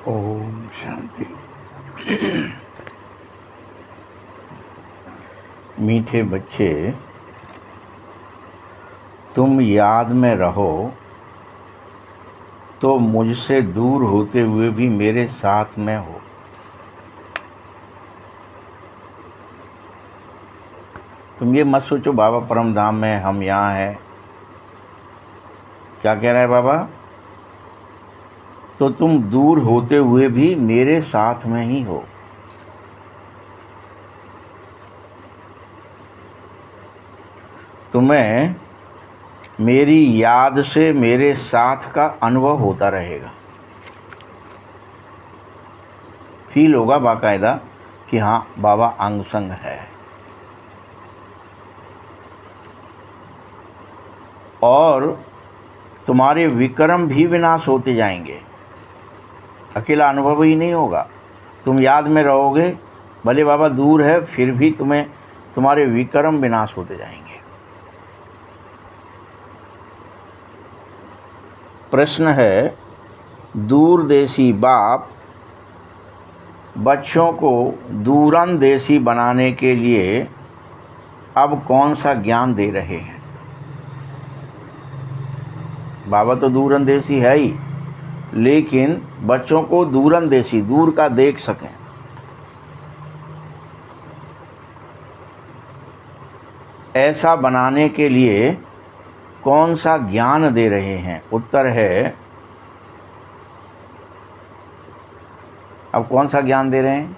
ओम शांति। मीठे बच्चे, तुम याद में रहो तो मुझसे दूर होते हुए भी मेरे साथ में हो। तुम ये मत सोचो बाबा परम धाम में हम यहाँ हैं। क्या कह रहा है बाबा? तो तुम दूर होते हुए भी मेरे साथ में ही हो। तुम्हें मेरी याद से मेरे साथ का अनुभव होता रहेगा। फील होगा बाकायदा कि हाँ बाबा अंग संग है। और तुम्हारे विक्रम भी विनाश होते जाएंगे। अकेला अनुभव ही नहीं होगा। तुम याद में रहोगे, भले बाबा दूर है फिर भी तुम्हारे विक्रम विनाश होते जाएंगे। प्रश्न है, दूरदेशी बाप बच्चों को दूरंदेशी बनाने के लिए अब कौन सा ज्ञान दे रहे हैं? बाबा तो दूरंदेशी है ही, लेकिन बच्चों को दूरंदेशी, दूर का देख सकें, ऐसा बनाने के लिए कौन सा ज्ञान दे रहे हैं? उत्तर है, अब कौन सा ज्ञान दे रहे हैं?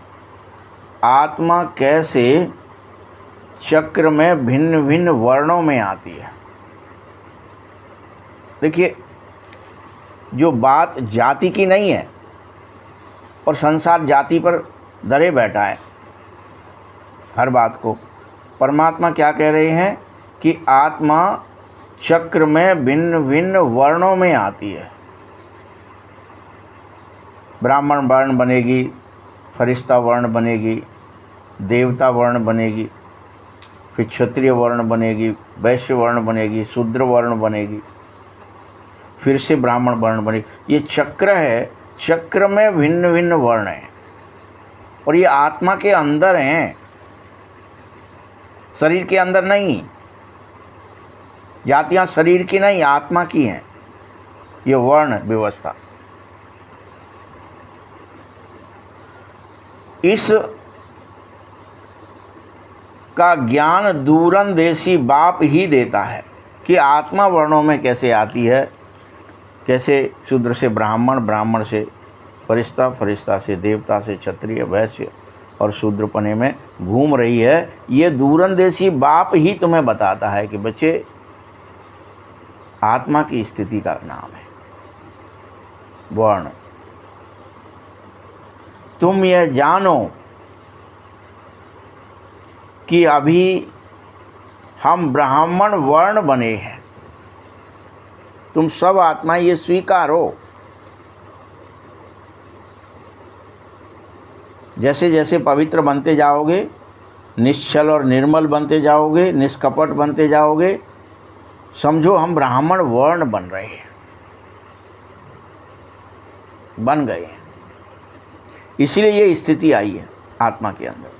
आत्मा कैसे चक्र में भिन्न भिन्न वर्णों में आती है। देखिए, जो बात जाति की नहीं है और संसार जाति पर धरे बैठा है, हर बात को परमात्मा क्या कह रहे हैं कि आत्मा चक्र में भिन्न भिन्न वर्णों में आती है। ब्राह्मण वर्ण बनेगी, फरिश्ता वर्ण बनेगी, देवता वर्ण बनेगी, फिर क्षत्रिय वर्ण बनेगी, वैश्य वर्ण बनेगी, शूद्र वर्ण बनेगी, फिर से ब्राह्मण वर्ण बनेगी। ये चक्र है, चक्र में भिन्न भिन्न वर्ण हैं और ये आत्मा के अंदर हैं, शरीर के अंदर नहीं। जातियाँ शरीर की नहीं, आत्मा की हैं ये वर्ण व्यवस्था। इस का ज्ञान दूरंदेशी बाप ही देता है कि आत्मा वर्णों में कैसे आती है, कैसे शूद्र से ब्राह्मण, ब्राह्मण से फरिश्ता, फरिश्ता से देवता, से क्षत्रिय, वैश्य और शूद्रपने में घूम रही है। ये दूरंदेशी बाप ही तुम्हें बताता है कि बच्चे, आत्मा की स्थिति का नाम है वर्ण। तुम यह जानो कि अभी हम ब्राह्मण वर्ण बने हैं। तुम सब आत्मा ये स्वीकारो। जैसे जैसे पवित्र बनते जाओगे, निश्चल और निर्मल बनते जाओगे, निष्कपट बनते जाओगे, समझो हम ब्राह्मण वर्ण बन रहे हैं, बन गए हैं। इसलिए ये स्थिति आई है आत्मा के अंदर।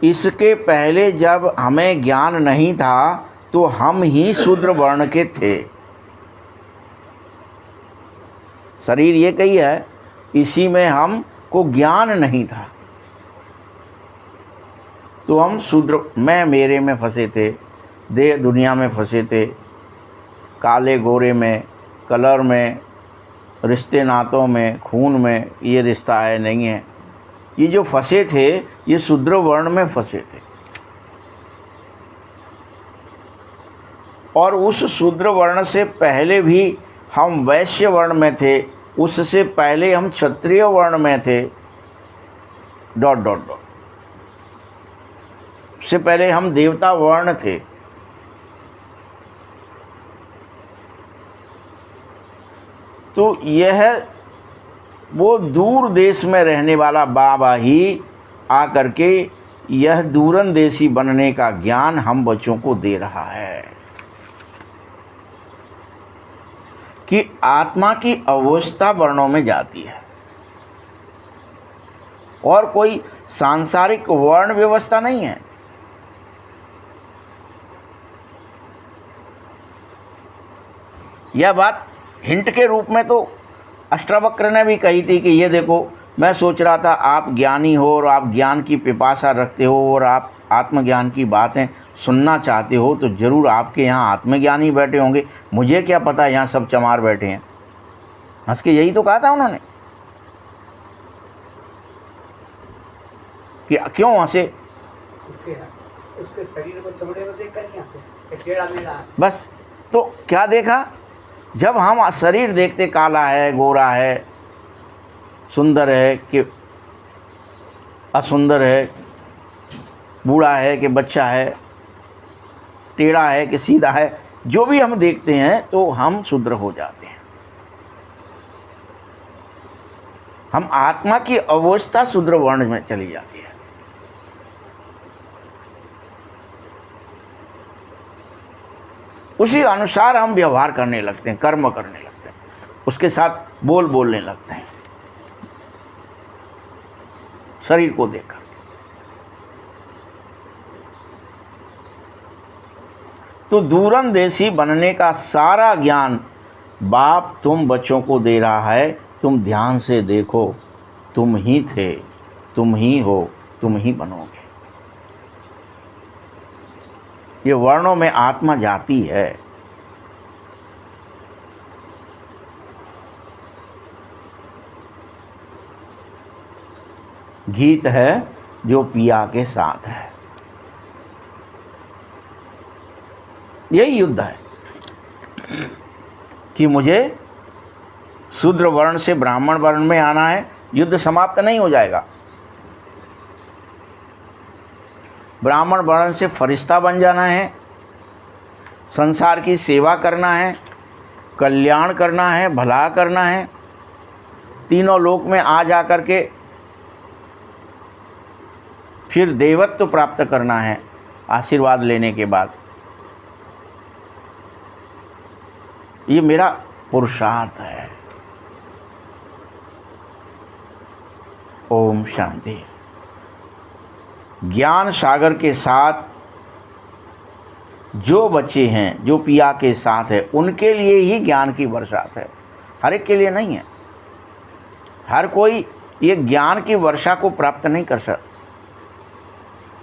इसके पहले जब हमें ज्ञान नहीं था तो हम ही शूद्र वर्ण के थे। शरीर ये कही है, इसी में हमको ज्ञान नहीं था तो हम शूद्र, मैं मेरे में फंसे थे, देह दुनिया में फंसे थे, काले गोरे में, कलर में, रिश्ते नातों में, खून में, ये रिश्ता है नहीं है। ये जो फंसे थे ये शूद्र वर्ण में फंसे थे। और उस शूद्र वर्ण से पहले भी हम वैश्य वर्ण में थे, उससे पहले हम क्षत्रिय वर्ण में थे, डॉट डॉट डॉट, से पहले हम देवता वर्ण थे। तो यह वो दूर देश में रहने वाला बाबा ही आकर के यह दूरंदेशी बनने का ज्ञान हम बच्चों को दे रहा है। कि आत्मा की अवस्था वर्णों में जाती है और कोई सांसारिक वर्ण व्यवस्था नहीं है। यह बात हिंट के रूप में तो अष्टावक्र ने भी कही थी कि ये देखो, मैं सोच रहा था आप ज्ञानी हो और आप ज्ञान की पिपासा रखते हो और आप आत्मज्ञान की बातें सुनना चाहते हो, तो ज़रूर आपके यहाँ आत्मज्ञानी बैठे होंगे, मुझे क्या पता यहाँ सब चमार बैठे हैं। हंस के यही तो कहा था उन्होंने कि क्यों हंसे? उसके शरीर को चमड़े में देख कर नहीं हंसे, टेढ़ा मेढ़ा। बस तो क्या देखा? जब हम शरीर देखते, काला है, गोरा है, सुंदर है कि असुंदर है, बूढ़ा है कि बच्चा है, टेढ़ा है कि सीधा है, जो भी हम देखते हैं तो हम शूद्र हो जाते हैं। हम आत्मा की अवस्था शूद्र वर्ण में चली जाती है। उसी अनुसार हम व्यवहार करने लगते हैं, कर्म करने लगते हैं, उसके साथ बोलने लगते हैं शरीर को देखकर। तो दूरंदेशी बनने का सारा ज्ञान बाप तुम बच्चों को दे रहा है। तुम ध्यान से देखो, तुम ही थे, तुम ही हो, तुम ही बनोगे। ये वर्णों में आत्मा जाती है। गीत है जो पिया के साथ है, यही युद्ध है कि मुझे शूद्र वर्ण से ब्राह्मण वर्ण में आना है। युद्ध समाप्त नहीं हो जाएगा। ब्राह्मण वर्ण से फरिश्ता बन जाना है, संसार की सेवा करना है, कल्याण करना है, भला करना है, तीनों लोक में आ जा कर के फिर देवत्व प्राप्त करना है आशीर्वाद लेने के बाद। ये मेरा पुरुषार्थ है। ओम शांति। ज्ञान सागर के साथ जो बच्चे हैं, जो पिया के साथ है, उनके लिए ही ज्ञान की बरसात है, हर एक के लिए नहीं है। हर कोई ये ज्ञान की वर्षा को प्राप्त नहीं कर सकता।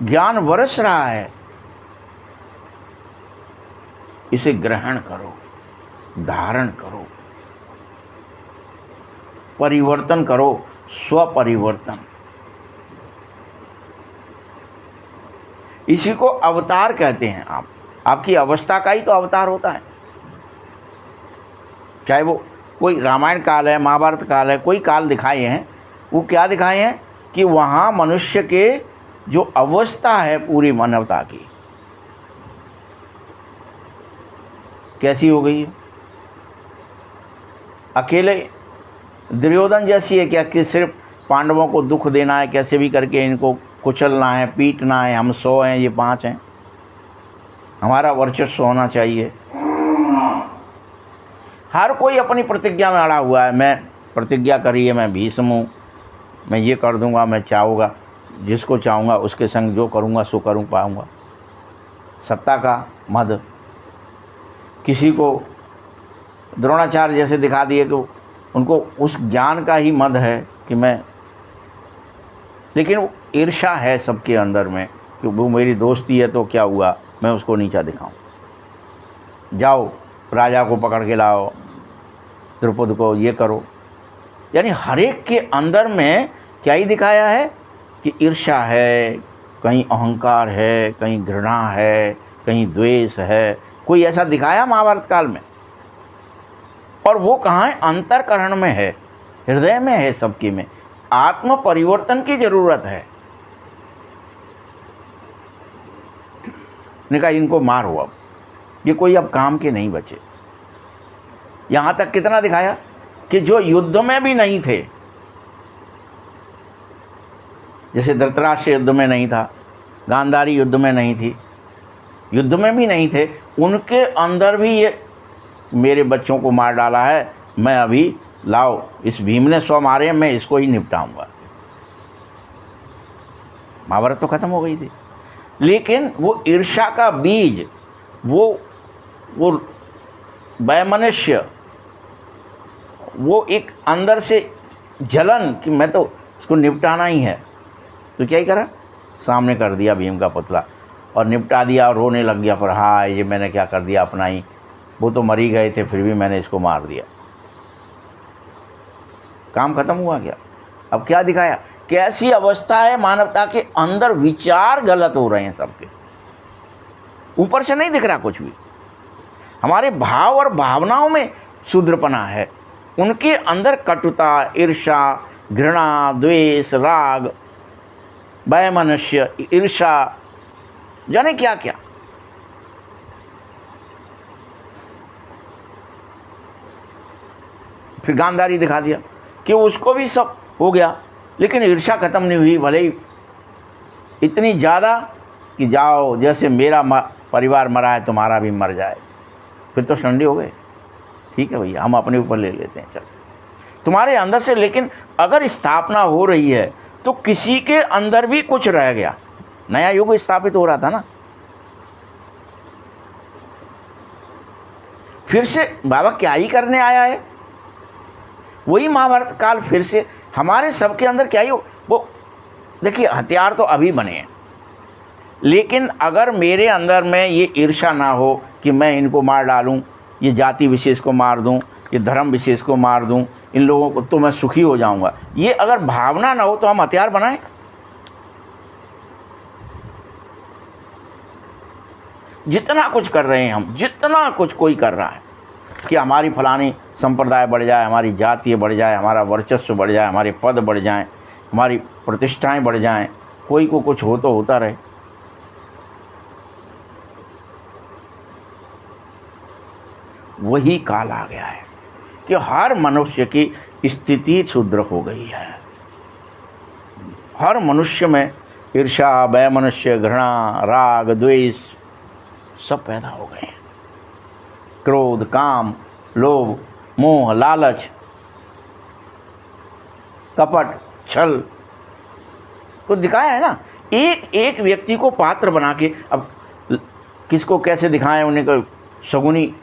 ज्ञान बरस रहा है, इसे ग्रहण करो, धारण करो, परिवर्तन करो, स्वपरिवर्तन। इसी को अवतार कहते हैं। आपकी अवस्था का ही तो अवतार होता है। चाहे वो कोई रामायण काल है, महाभारत काल है, कोई काल दिखाए हैं, वो क्या दिखाए हैं कि वहाँ मनुष्य के जो अवस्था है पूरी मानवता की कैसी हो गई है। अकेले दुर्योधन जैसी है क्या कि सिर्फ पांडवों को दुख देना है, कैसे भी करके इनको कुचलना है, पीटना है। हम 100 हैं, ये 5 हैं, हमारा वर्चस्व होना चाहिए। हर कोई अपनी प्रतिज्ञा में अड़ा हुआ है। मैं प्रतिज्ञा करी है, मैं भीष्म हूँ, मैं ये कर दूंगा, मैं चाहूँगा, जिसको चाहूँगा उसके संग जो करूँगा सो करूँ पाऊँगा। सत्ता का मद। किसी को द्रोणाचार्य जैसे दिखा दिए कि उनको उस ज्ञान का ही मद है कि मैं, लेकिन ईर्ष्या है सबके अंदर में कि वो मेरी दोस्ती है तो क्या हुआ, मैं उसको नीचा दिखाऊं। जाओ राजा को पकड़ के लाओ, द्रौपदी को ये करो। यानी हर एक के अंदर में क्या ही दिखाया है कि ईर्ष्या है, कहीं अहंकार है, कहीं घृणा है, कहीं द्वेष है। कोई ऐसा दिखाया महाभारत काल में? और वो कहाँ है? अंतःकरण में है, हृदय में है, सबके में। आत्म परिवर्तन की ज़रूरत है। ने कहा इनको मारो, अब ये कोई अब काम के नहीं बचे। यहाँ तक कितना दिखाया कि जो युद्ध में भी नहीं थे, जैसे धृतराष्ट्र युद्ध में नहीं था, गांधारी युद्ध में नहीं थी, युद्ध में भी नहीं थे, उनके अंदर भी ये मेरे बच्चों को मार डाला है, मैं अभी लाओ इस भीम ने 100 मारे हैं, मैं इसको ही निपटाऊंगा। महाभारत तो खत्म हो गई थी। लेकिन वो ईर्ष्या का बीज, वो वैमनस्य, वो एक अंदर से जलन कि मैं तो इसको निपटाना ही है, तो क्या ही करा, सामने कर दिया भीम का पुतला और निपटा दिया और रोने लग गया। पर हाँ, ये मैंने क्या कर दिया अपना ही, वो तो मर ही गए थे, फिर भी मैंने इसको मार दिया। काम खत्म हुआ क्या? अब क्या दिखाया? कैसी अवस्था है मानवता के अंदर, विचार गलत हो रहे हैं सबके, ऊपर से नहीं दिख रहा कुछ भी। हमारे भाव और भावनाओं में शूद्रपना है, उनके अंदर कटुता, ईर्ष्या, घृणा, द्वेष, राग, वैमनस्य, ईर्ष्या, जाने क्या क्या। फिर गांधारी दिखा दिया कि उसको भी सब हो गया, लेकिन ईर्ष्या खत्म नहीं हुई, भले ही इतनी ज़्यादा कि जाओ जैसे मेरा परिवार मरा है तुम्हारा भी मर जाए। फिर तो ठंडी हो गए, ठीक है भैया, हम अपने ऊपर ले लेते हैं, चल तुम्हारे अंदर से। लेकिन अगर स्थापना हो रही है तो किसी के अंदर भी कुछ रह गया, नया युग स्थापित हो रहा था ना। फिर से बाबा क्या ही करने आया है, वही महाभारत काल फिर से हमारे सबके अंदर क्या ही वो। देखिए, हथियार तो अभी बने हैं, लेकिन अगर मेरे अंदर में ये ईर्ष्या ना हो कि मैं इनको मार डालूं, ये जाति विशेष को मार दूं, ये धर्म विशेष को मार दूं, इन लोगों को, तो मैं सुखी हो जाऊंगा, ये अगर भावना ना हो तो हम हथियार बनाएं। जितना कुछ कर रहे हैं हम, जितना कुछ कोई कर रहा है कि हमारी फलानी संप्रदाय बढ़ जाए, हमारी जाति बढ़ जाए, हमारा वर्चस्व बढ़ जाए, हमारे पद बढ़ जाएं, हमारी प्रतिष्ठाएं बढ़ जाएं, कोई को कुछ हो तो होता रहे। वही काल आ गया है कि हर मनुष्य की स्थिति क्षुद्र हो गई है। हर मनुष्य में ईर्ष्या, वैमनस्य, घृणा, राग, द्वेष सब पैदा हो गए हैं। क्रोध, काम, लोभ, मोह, लालच, कपट, छल, तो दिखाया है ना। एक एक व्यक्ति को पात्र बना के, अब किसको कैसे दिखाएं, उन्हें को शगुनी,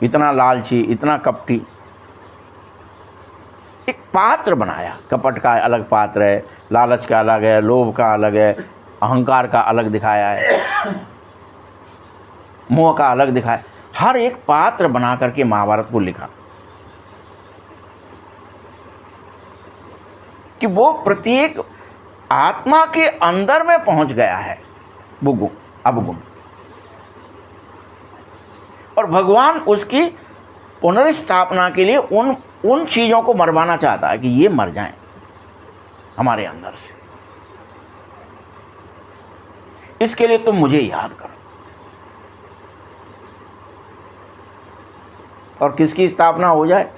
इतना लालची, इतना कपटी, एक पात्र बनाया। कपट का अलग पात्र है, लालच का अलग है, लोभ का अलग है, अहंकार का अलग दिखाया है, मोह का अलग दिखाया। हर एक पात्र बना करके महाभारत को लिखा कि वो प्रत्येक आत्मा के अंदर में पहुंच गया है वो गुण, अवगुण, और भगवान उसकी पुनर्स्थापना के लिए उन चीज़ों को मरवाना चाहता है कि ये मर जाएं हमारे अंदर से। इसके लिए तुम मुझे याद करो। और किसकी स्थापना हो जाए?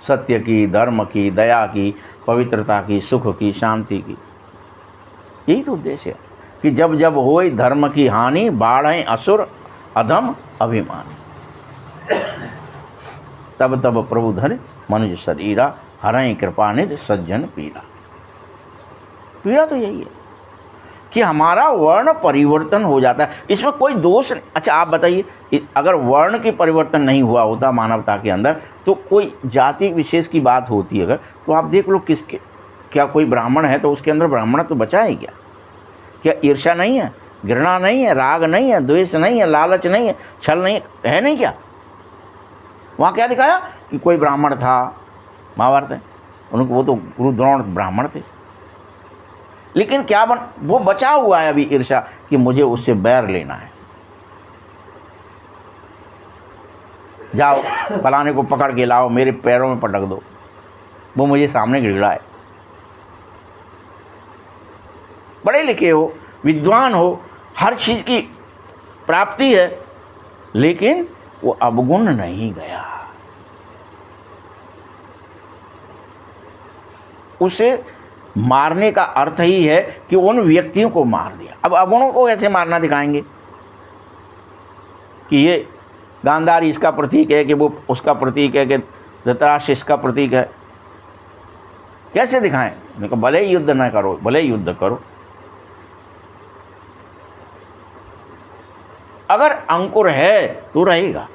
सत्य की, धर्म की, दया की, पवित्रता की, सुख की, शांति की। यही तो उद्देश्य है कि जब जब होए धर्म की हानि, बाढ़ें असुर अधम अभिमानी, तब तब प्रभु धर मनुज शरीरा, हरई कृपा निधि सज्जन पीड़ा। पीड़ा तो यही है कि हमारा वर्ण परिवर्तन हो जाता है, इसमें कोई दोष नहीं। अच्छा आप बताइए, अगर वर्ण की परिवर्तन नहीं हुआ होता मानवता के अंदर, तो कोई जाति विशेष की बात होती अगर, तो आप देख लो किसके, क्या कोई ब्राह्मण है तो उसके अंदर ब्राह्मण तो बचा है क्या? क्या ईर्ष्या नहीं है, घृणा नहीं है, राग नहीं है, द्वेष नहीं है, लालच नहीं है, छल नहीं है, नहीं क्या? वहाँ क्या दिखाया कि कोई ब्राह्मण था, महाभारत है, उनको, वो तो गुरु द्रोण ब्राह्मण थे, लेकिन क्या वो बचा हुआ है अभी ईर्ष्या कि मुझे उससे बैर लेना है। जाओ फलाने को पकड़ के लाओ, मेरे पैरों में पटक दो, वो मुझे सामने गिड़गिड़ाए। बड़े लिखे हो, विद्वान हो, हर चीज़ की प्राप्ति है, लेकिन वो अवगुण नहीं गया। उसे मारने का अर्थ ही है कि उन व्यक्तियों को मार दिया। अब अवगुणों को ऐसे मारना दिखाएंगे कि ये गांधारी इसका प्रतीक है कि वो उसका प्रतीक है, कि धृतराष्ट्र इसका प्रतीक है। कैसे दिखाएं? मैंने कहा भले ही युद्ध न करो, भले ही युद्ध करो, अगर अंकुर है तो रहेगा।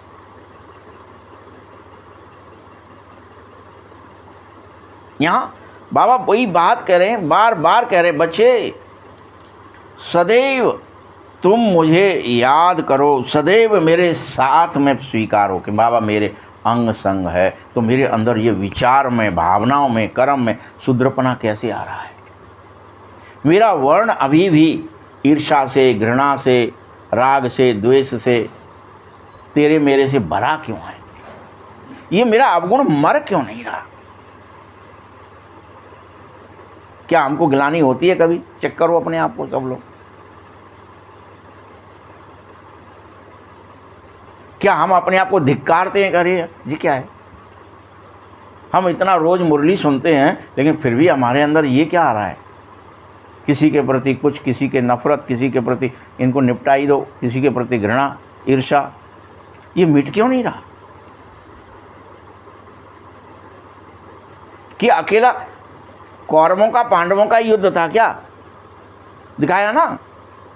यहां बाबा वही बात कह रहे हैं, बार बार कह रहे हैं, बच्चे सदैव तुम मुझे याद करो, सदैव मेरे साथ में स्वीकारो कि बाबा मेरे अंग संग है। तो मेरे अंदर ये विचार में, भावनाओं में, कर्म में शूद्रपना कैसे आ रहा है? मेरा वर्ण अभी भी ईर्ष्या से, घृणा से, राग से, द्वेष से, तेरे मेरे से भरा क्यों है? ये मेरा अवगुण मर क्यों नहीं रहा? क्या हमको गिलानी होती है कभी? चेक करो अपने आप को सब लोग। क्या हम अपने आप को धिक्कारते हैं? करिए जी, क्या है? हम इतना रोज मुरली सुनते हैं, लेकिन फिर भी हमारे अंदर ये क्या आ रहा है? किसी के प्रति कुछ, किसी के नफरत, किसी के प्रति इनको निपटाई दो, किसी के प्रति घृणा, ईर्ष्या, ये मिट क्यों नहीं रहा? कि अकेला कौरवों का, पांडवों का युद्ध था क्या? दिखाया ना,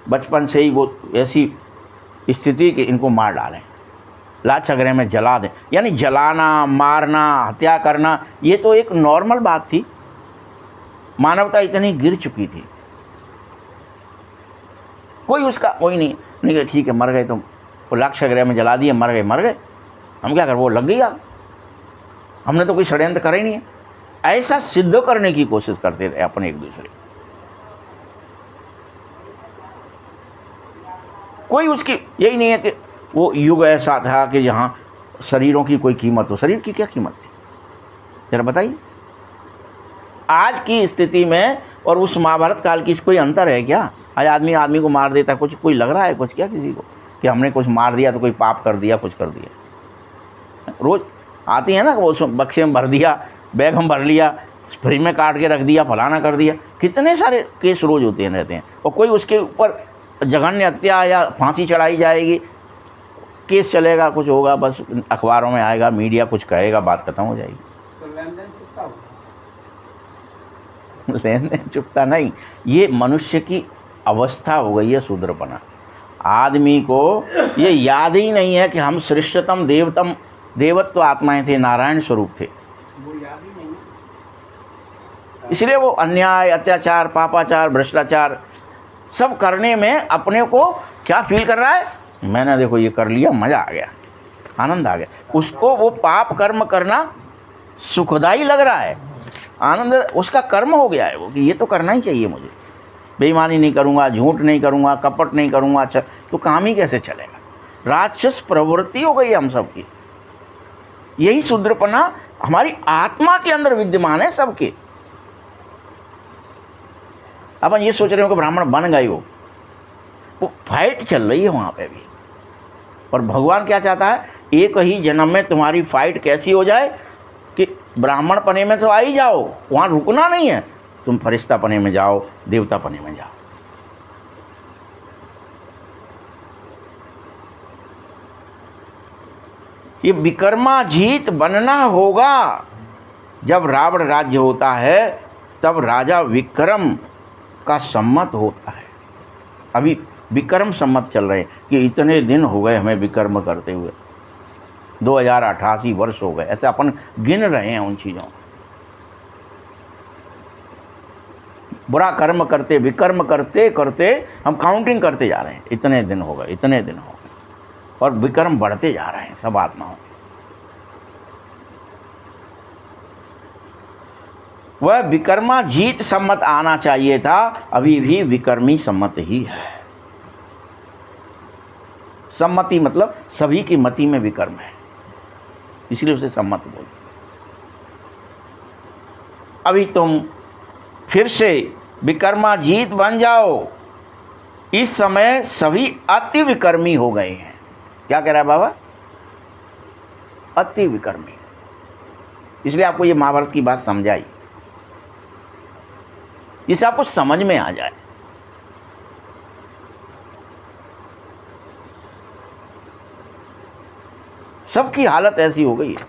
बचपन से ही वो ऐसी स्थिति कि इनको मार डालें, लाक्षागृह में जला दें। यानी जलाना, मारना, हत्या करना, ये तो एक नॉर्मल बात थी। मानवता इतनी गिर चुकी थी, कोई उसका कोई नहीं ठीक है, मर गए तो वो लाक्षागृह में जला दिए, मर गए, हम क्या कर, वो लग गई आग, हमने तो कोई षड्यंत्र करा ही नहीं है। ऐसा सिद्ध करने की कोशिश करते थे अपने एक दूसरे। कोई उसकी यही नहीं है कि वो युग ऐसा था कि जहाँ शरीरों की कोई कीमत हो। शरीर की क्या कीमत थी जरा बताइए? आज की स्थिति में और उस महाभारत काल की कोई अंतर है क्या? आज आदमी आदमी को मार देता, कुछ कोई लग रहा है कुछ क्या किसी को कि हमने कुछ मार दिया तो कोई पाप कर दिया, कुछ कर दिया? रोज आती है ना, वो बक्से में भर दिया, बैग में भर लिया, फ्रिज में काट के रख दिया, फलाना कर दिया, कितने सारे केस रोज होते रहते हैं। और कोई उसके ऊपर जघन्य हत्या या फांसी चढ़ाई जाएगी, केस चलेगा, कुछ होगा, बस अखबारों में आएगा, मीडिया कुछ कहेगा, बात खत्म हो जाएगी। तो लेन देन चुकता हो? लेन देन चुकता नहीं, ये मनुष्य की अवस्था हो गई है शूद्रपना। आदमी को ये याद ही नहीं है कि हम श्रेष्ठतम देवत्व आत्माएं थे, नारायण स्वरूप थे। वो याद ही नहीं है। इसलिए वो अन्याय, अत्याचार, पापाचार, भ्रष्टाचार सब करने में अपने को क्या फील कर रहा है? मैंने देखो ये कर लिया, मज़ा आ गया, आनंद आ गया। उसको वो पाप कर्म करना सुखदाई लग रहा है, आनंद उसका कर्म हो गया है वो, कि ये तो करना ही चाहिए मुझे। बेईमानी नहीं करूँगा, झूठ नहीं करूँगा, कपट नहीं करूँगा, अच्छा तो काम ही कैसे चलेगा? राक्षस प्रवृत्ति हो गई हम सबकी। यही शूद्रपना हमारी आत्मा के अंदर विद्यमान है सबके। अपन ये सोच रहे हो कि ब्राह्मण बन गए, वो फाइट चल रही है वहाँ पे भी। और भगवान क्या चाहता है? एक ही जन्म में तुम्हारी फाइट कैसी हो जाए कि ब्राह्मण पने में तो आ ही जाओ, वहाँ रुकना नहीं है, तुम फरिश्ता पने में जाओ, देवता पने में जाओ। ये विकर्माजीत बनना होगा। जब रावण राज्य होता है तब राजा विक्रम का सम्मत होता है। अभी विक्रम सम्मत चल रहे हैं कि इतने दिन हो गए हमें विकर्म करते हुए, 2088 वर्ष हो गए, ऐसे अपन गिन रहे हैं उन चीज़ों। बुरा कर्म करते, विकर्म करते करते हम काउंटिंग करते जा रहे हैं, इतने दिन हो गए, इतने दिन हो गए, और विकर्म बढ़ते जा रहे हैं सब आत्माओं। वह विकर्माजीत सम्मत आना चाहिए था, अभी भी विकर्मी सम्मत ही है। सम्मति मतलब सभी की मति में विकर्म है, इसलिए उसे सम्मत बोलते हैं। अभी तुम फिर से विकर्माजीत बन जाओ। इस समय सभी अति विकर्मी हो गए हैं। क्या कह रहा है बाबा? अति विकर्मी। इसलिए आपको ये महाभारत की बात समझाई, जिससे आपको समझ में आ जाए। सबकी हालत ऐसी हो गई है।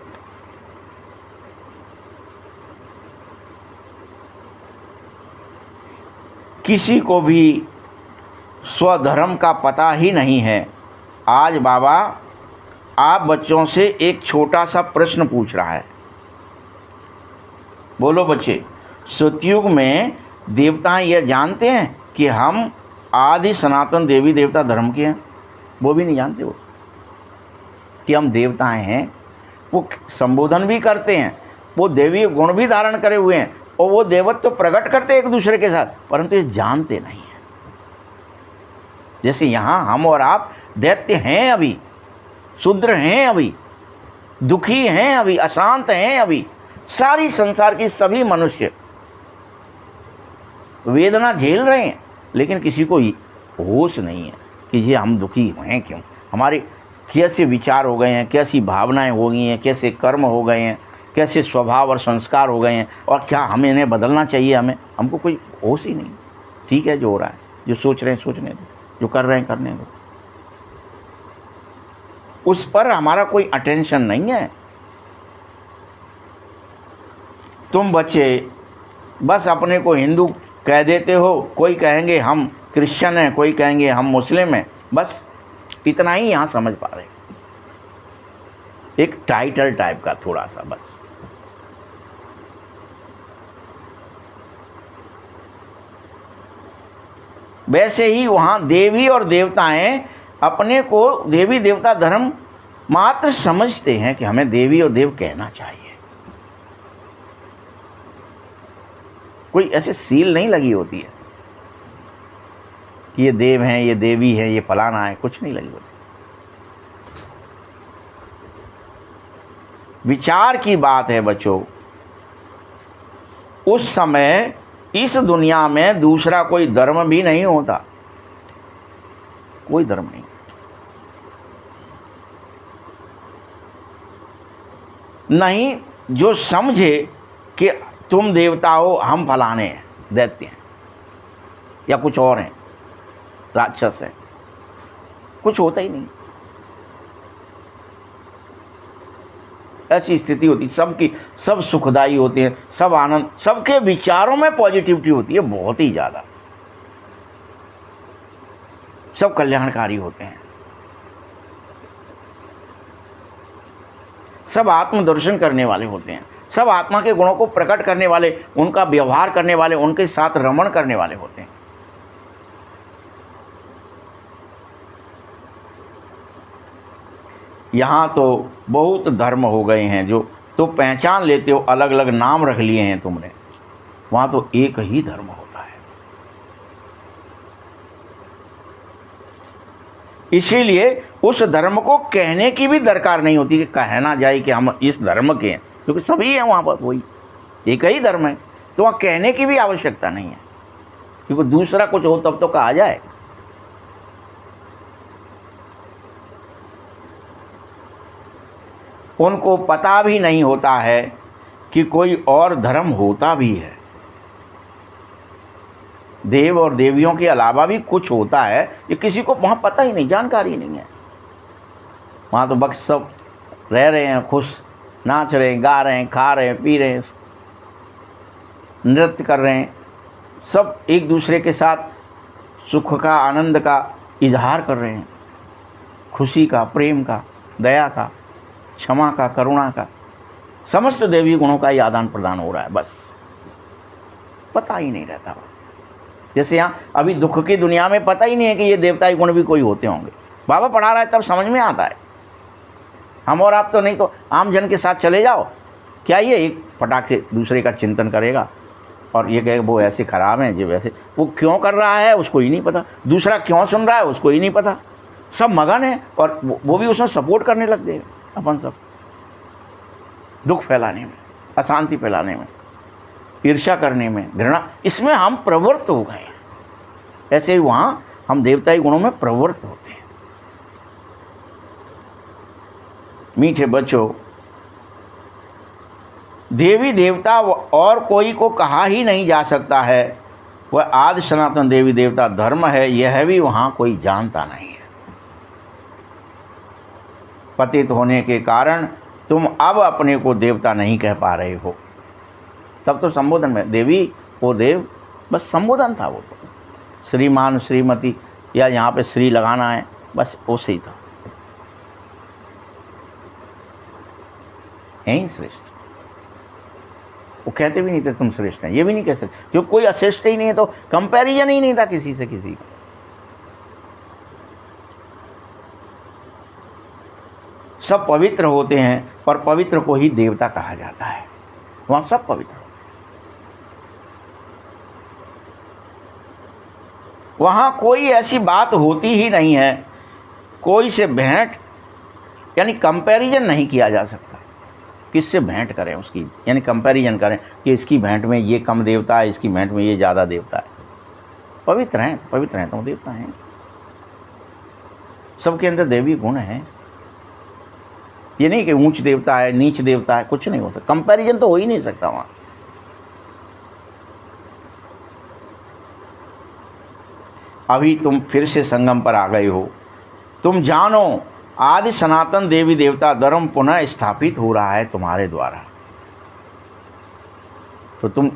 किसी को भी स्वधर्म का पता ही नहीं है। आज बाबा आप बच्चों से एक छोटा सा प्रश्न पूछ रहा है। बोलो बच्चे, सतयुग में देवता यह जानते हैं कि हम आदि सनातन देवी देवता धर्म के हैं? वो भी नहीं जानते वो कि हम देवताएं हैं। वो संबोधन भी करते हैं, वो देवी गुण भी धारण करे हुए हैं और वो देवत्व तो प्रकट करते हैं एक दूसरे के साथ, परंतु ये जानते नहीं हैं। जैसे यहाँ हम और आप दैत्य हैं, अभी शूद्र हैं, अभी दुखी हैं, अभी अशांत हैं, अभी सारी संसार की सभी मनुष्य वेदना झेल रहे हैं, लेकिन किसी को होश नहीं है कि ये हम दुखी हैं क्यों, हमारे कैसे विचार हो गए हैं, कैसी भावनाएं हो गई हैं, कैसे कर्म हो गए हैं, कैसे स्वभाव और संस्कार हो गए हैं, और क्या हमें इन्हें बदलना चाहिए। हमको कोई होश ही नहीं। ठीक है, जो हो रहा है, जो सोच रहे हैं सोचने दो, जो कर रहे हैं करने दो, उस पर हमारा कोई अटेंशन नहीं है। तुम बच्चे बस अपने को हिंदू कह देते हो, कोई कहेंगे हम क्रिश्चियन हैं, कोई कहेंगे हम मुस्लिम हैं, बस इतना ही यहाँ समझ पा रहे, एक टाइटल टाइप का थोड़ा सा बस। वैसे ही वहाँ देवी और देवताएं अपने को देवी देवता धर्म मात्र समझते हैं कि हमें देवी और देव कहना चाहिए। कोई ऐसे सील नहीं लगी होती है कि ये देव हैं, ये देवी हैं, ये फलाना है, कुछ नहीं लगी होती। विचार की बात है बच्चों। उस समय इस दुनिया में दूसरा कोई धर्म भी नहीं होता, कोई धर्म नहीं। नहीं जो समझे कि तुम देवता हो, हम फलाने हैं, दैत्य हैं, या कुछ और हैं, राक्षस हैं, कुछ होता ही नहीं। ऐसी स्थिति होती, सबकी सब सुखदाई होते हैं, सब आनंद, सबके विचारों में पॉजिटिविटी होती है बहुत ही ज़्यादा, सब कल्याणकारी होते हैं, सब आत्मदर्शन करने वाले होते हैं, सब आत्मा के गुणों को प्रकट करने वाले, उनका व्यवहार करने वाले, उनके साथ रमण करने वाले होते हैं। यहाँ तो बहुत धर्म हो गए हैं, जो तो पहचान लेते हो, अलग अलग नाम रख लिए हैं तुमने। वहाँ तो एक ही धर्म होता है। इसीलिए उस धर्म को कहने की भी दरकार नहीं होती कि कहना जाए कि हम इस धर्म के हैं, क्योंकि सभी हैं वहाँ पर, वही एक ही धर्म है, तो वहाँ कहने की भी आवश्यकता नहीं है, क्योंकि दूसरा कुछ हो तब तो कहा जाए। उनको पता भी नहीं होता है कि कोई और धर्म होता भी है, देव और देवियों के अलावा भी कुछ होता है, ये किसी को वहाँ पता ही नहीं, जानकारी नहीं है। वहाँ तो बस सब रह रहे हैं, खुश नाच रहे हैं, गा रहे हैं, खा रहे हैं, पी रहे हैं, नृत्य कर रहे हैं, सब एक दूसरे के साथ सुख का, आनंद का इजहार कर रहे हैं, खुशी का, प्रेम का, दया का, क्षमा का, करुणा का, समस्त देवी गुणों का ही आदान प्रदान हो रहा है। बस पता ही नहीं रहता। जैसे यहाँ अभी दुख की दुनिया में पता ही नहीं है कि ये देवताई गुण भी कोई होते होंगे। बाबा पढ़ा रहा है तब समझ में आता है। हम और आप तो नहीं, तो आम जन के साथ चले जाओ, क्या ये एक फटाक से दूसरे का चिंतन करेगा और ये कहे वो ऐसे खराब हैं, जो वैसे, वो क्यों कर रहा है उसको ही नहीं पता, दूसरा क्यों सुन रहा है उसको ही नहीं पता, सब मगन है और वो भी उसमें सपोर्ट करने लग गए। अपन सब दुख फैलाने में, अशांति फैलाने में, ईर्ष्या करने में, घृणा, इसमें हम प्रवृत्त हो गए हैं। ऐसे ही वहाँ हम देवताई गुणों में प्रवृत्त होते हैं। मीठे बच्चों, देवी देवता और कोई को कहा ही नहीं जा सकता है, वह आदि सनातन देवी देवता धर्म है, यह भी वहाँ कोई जानता नहीं है। पतित होने के कारण तुम अब अपने को देवता नहीं कह पा रहे हो। तब तो संबोधन में देवी ओ देव बस संबोधन था, वो तो श्रीमान श्रीमती या यहाँ पे श्री लगाना है, बस उसे ही था। हैं ही श्रेष्ठ, वो कहते भी नहीं थे तुम श्रेष्ठ हैं, ये भी नहीं कह सकते, क्योंकि कोई अश्रेष्ठ ही नहीं है, तो कंपैरिजन ही नहीं था किसी से किसी का। सब पवित्र होते हैं और पवित्र को ही देवता कहा जाता है, वहाँ सब पवित्र होते हैं। वहाँ कोई ऐसी बात होती ही नहीं है, कोई से भेंट यानी कंपैरिजन नहीं किया जा सकता। किससे भेंट करें उसकी, यानी कंपैरिजन करें कि इसकी भेंट में ये कम देवता है, इसकी भेंट में ये ज़्यादा देवता है। पवित्र हैं तो देवता हैं, सबके अंदर देवी गुण हैं। ये नहीं कि ऊंच देवता है नीच देवता है, कुछ नहीं होता, कंपैरिजन तो हो ही नहीं सकता वहाँ। अभी तुम फिर से संगम पर आ गए हो। तुम जानो आदि सनातन देवी देवता धर्म पुनः स्थापित हो रहा है तुम्हारे द्वारा। तो तुम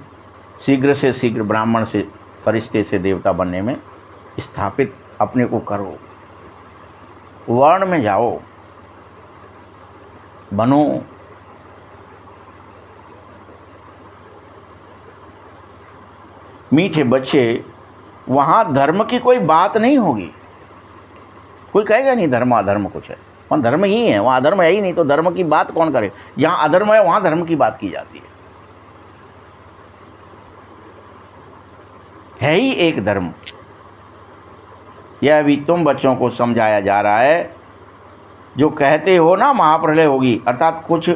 शीघ्र से शीघ्र ब्राह्मण से फरिश्ते से देवता बनने में स्थापित अपने को करो, वर्ण में जाओ, बनो। मीठे बच्चे, वहाँ धर्म की कोई बात नहीं होगी। कोई कहेगा नहीं धर्म अधर्म कुछ है, वहाँ धर्म ही है, वहाँ अधर्म है ही नहीं, तो धर्म की बात कौन करे। जहाँ अधर्म है वहाँ धर्म की बात की जाती है ही एक धर्म। यह भी तुम बच्चों को समझाया जा रहा है। जो कहते हो ना महाप्रलय होगी, अर्थात कुछ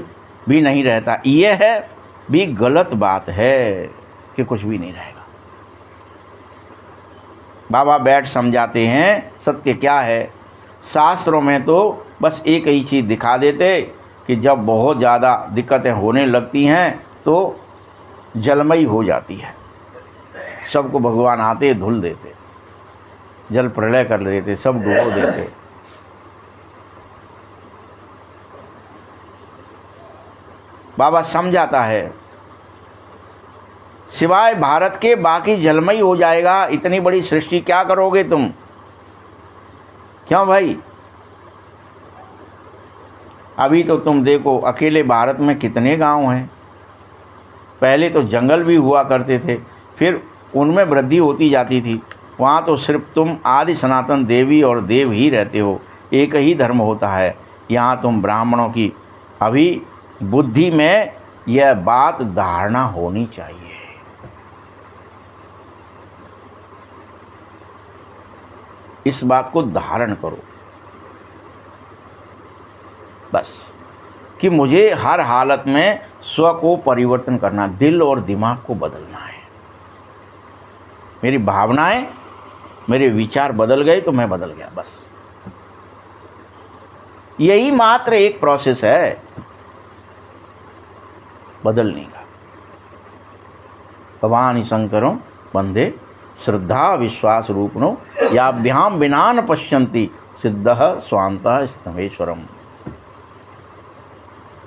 भी नहीं रहता, यह है भी गलत बात है कि कुछ भी नहीं रहेगा। बाबा बैठ समझाते हैं सत्य क्या है। शास्त्रों में तो बस एक ही चीज़ दिखा देते कि जब बहुत ज़्यादा दिक्कतें होने लगती हैं तो जलमयी हो जाती है, सबको भगवान आते धुल देते, जल प्रलय कर देते, सब डुबो देते। बाबा समझाता है सिवाय भारत के बाकी जलमयी हो जाएगा। इतनी बड़ी सृष्टि क्या करोगे तुम, क्यों भाई। अभी तो तुम देखो अकेले भारत में कितने गांव हैं। पहले तो जंगल भी हुआ करते थे, फिर उनमें वृद्धि होती जाती थी। वहाँ तो सिर्फ तुम आदि सनातन देवी और देव ही रहते हो, एक ही धर्म होता है। यहाँ तुम ब्राह्मणों की अभी बुद्धि में यह बात धारणा होनी चाहिए। इस बात को धारण करो बस, कि मुझे हर हालत में स्व को परिवर्तन करना, दिल और दिमाग को बदलना है। मेरी भावनाएं, मेरे विचार बदल गए तो मैं बदल गया, बस यही मात्र एक प्रोसेस है बदलने का। भवानी शंकरों वंदे श्रद्धा विश्वास रूपिणो याभ्याम विना न पश्यन्ति सिद्धः स्वान्तः स्तमेश्वरम।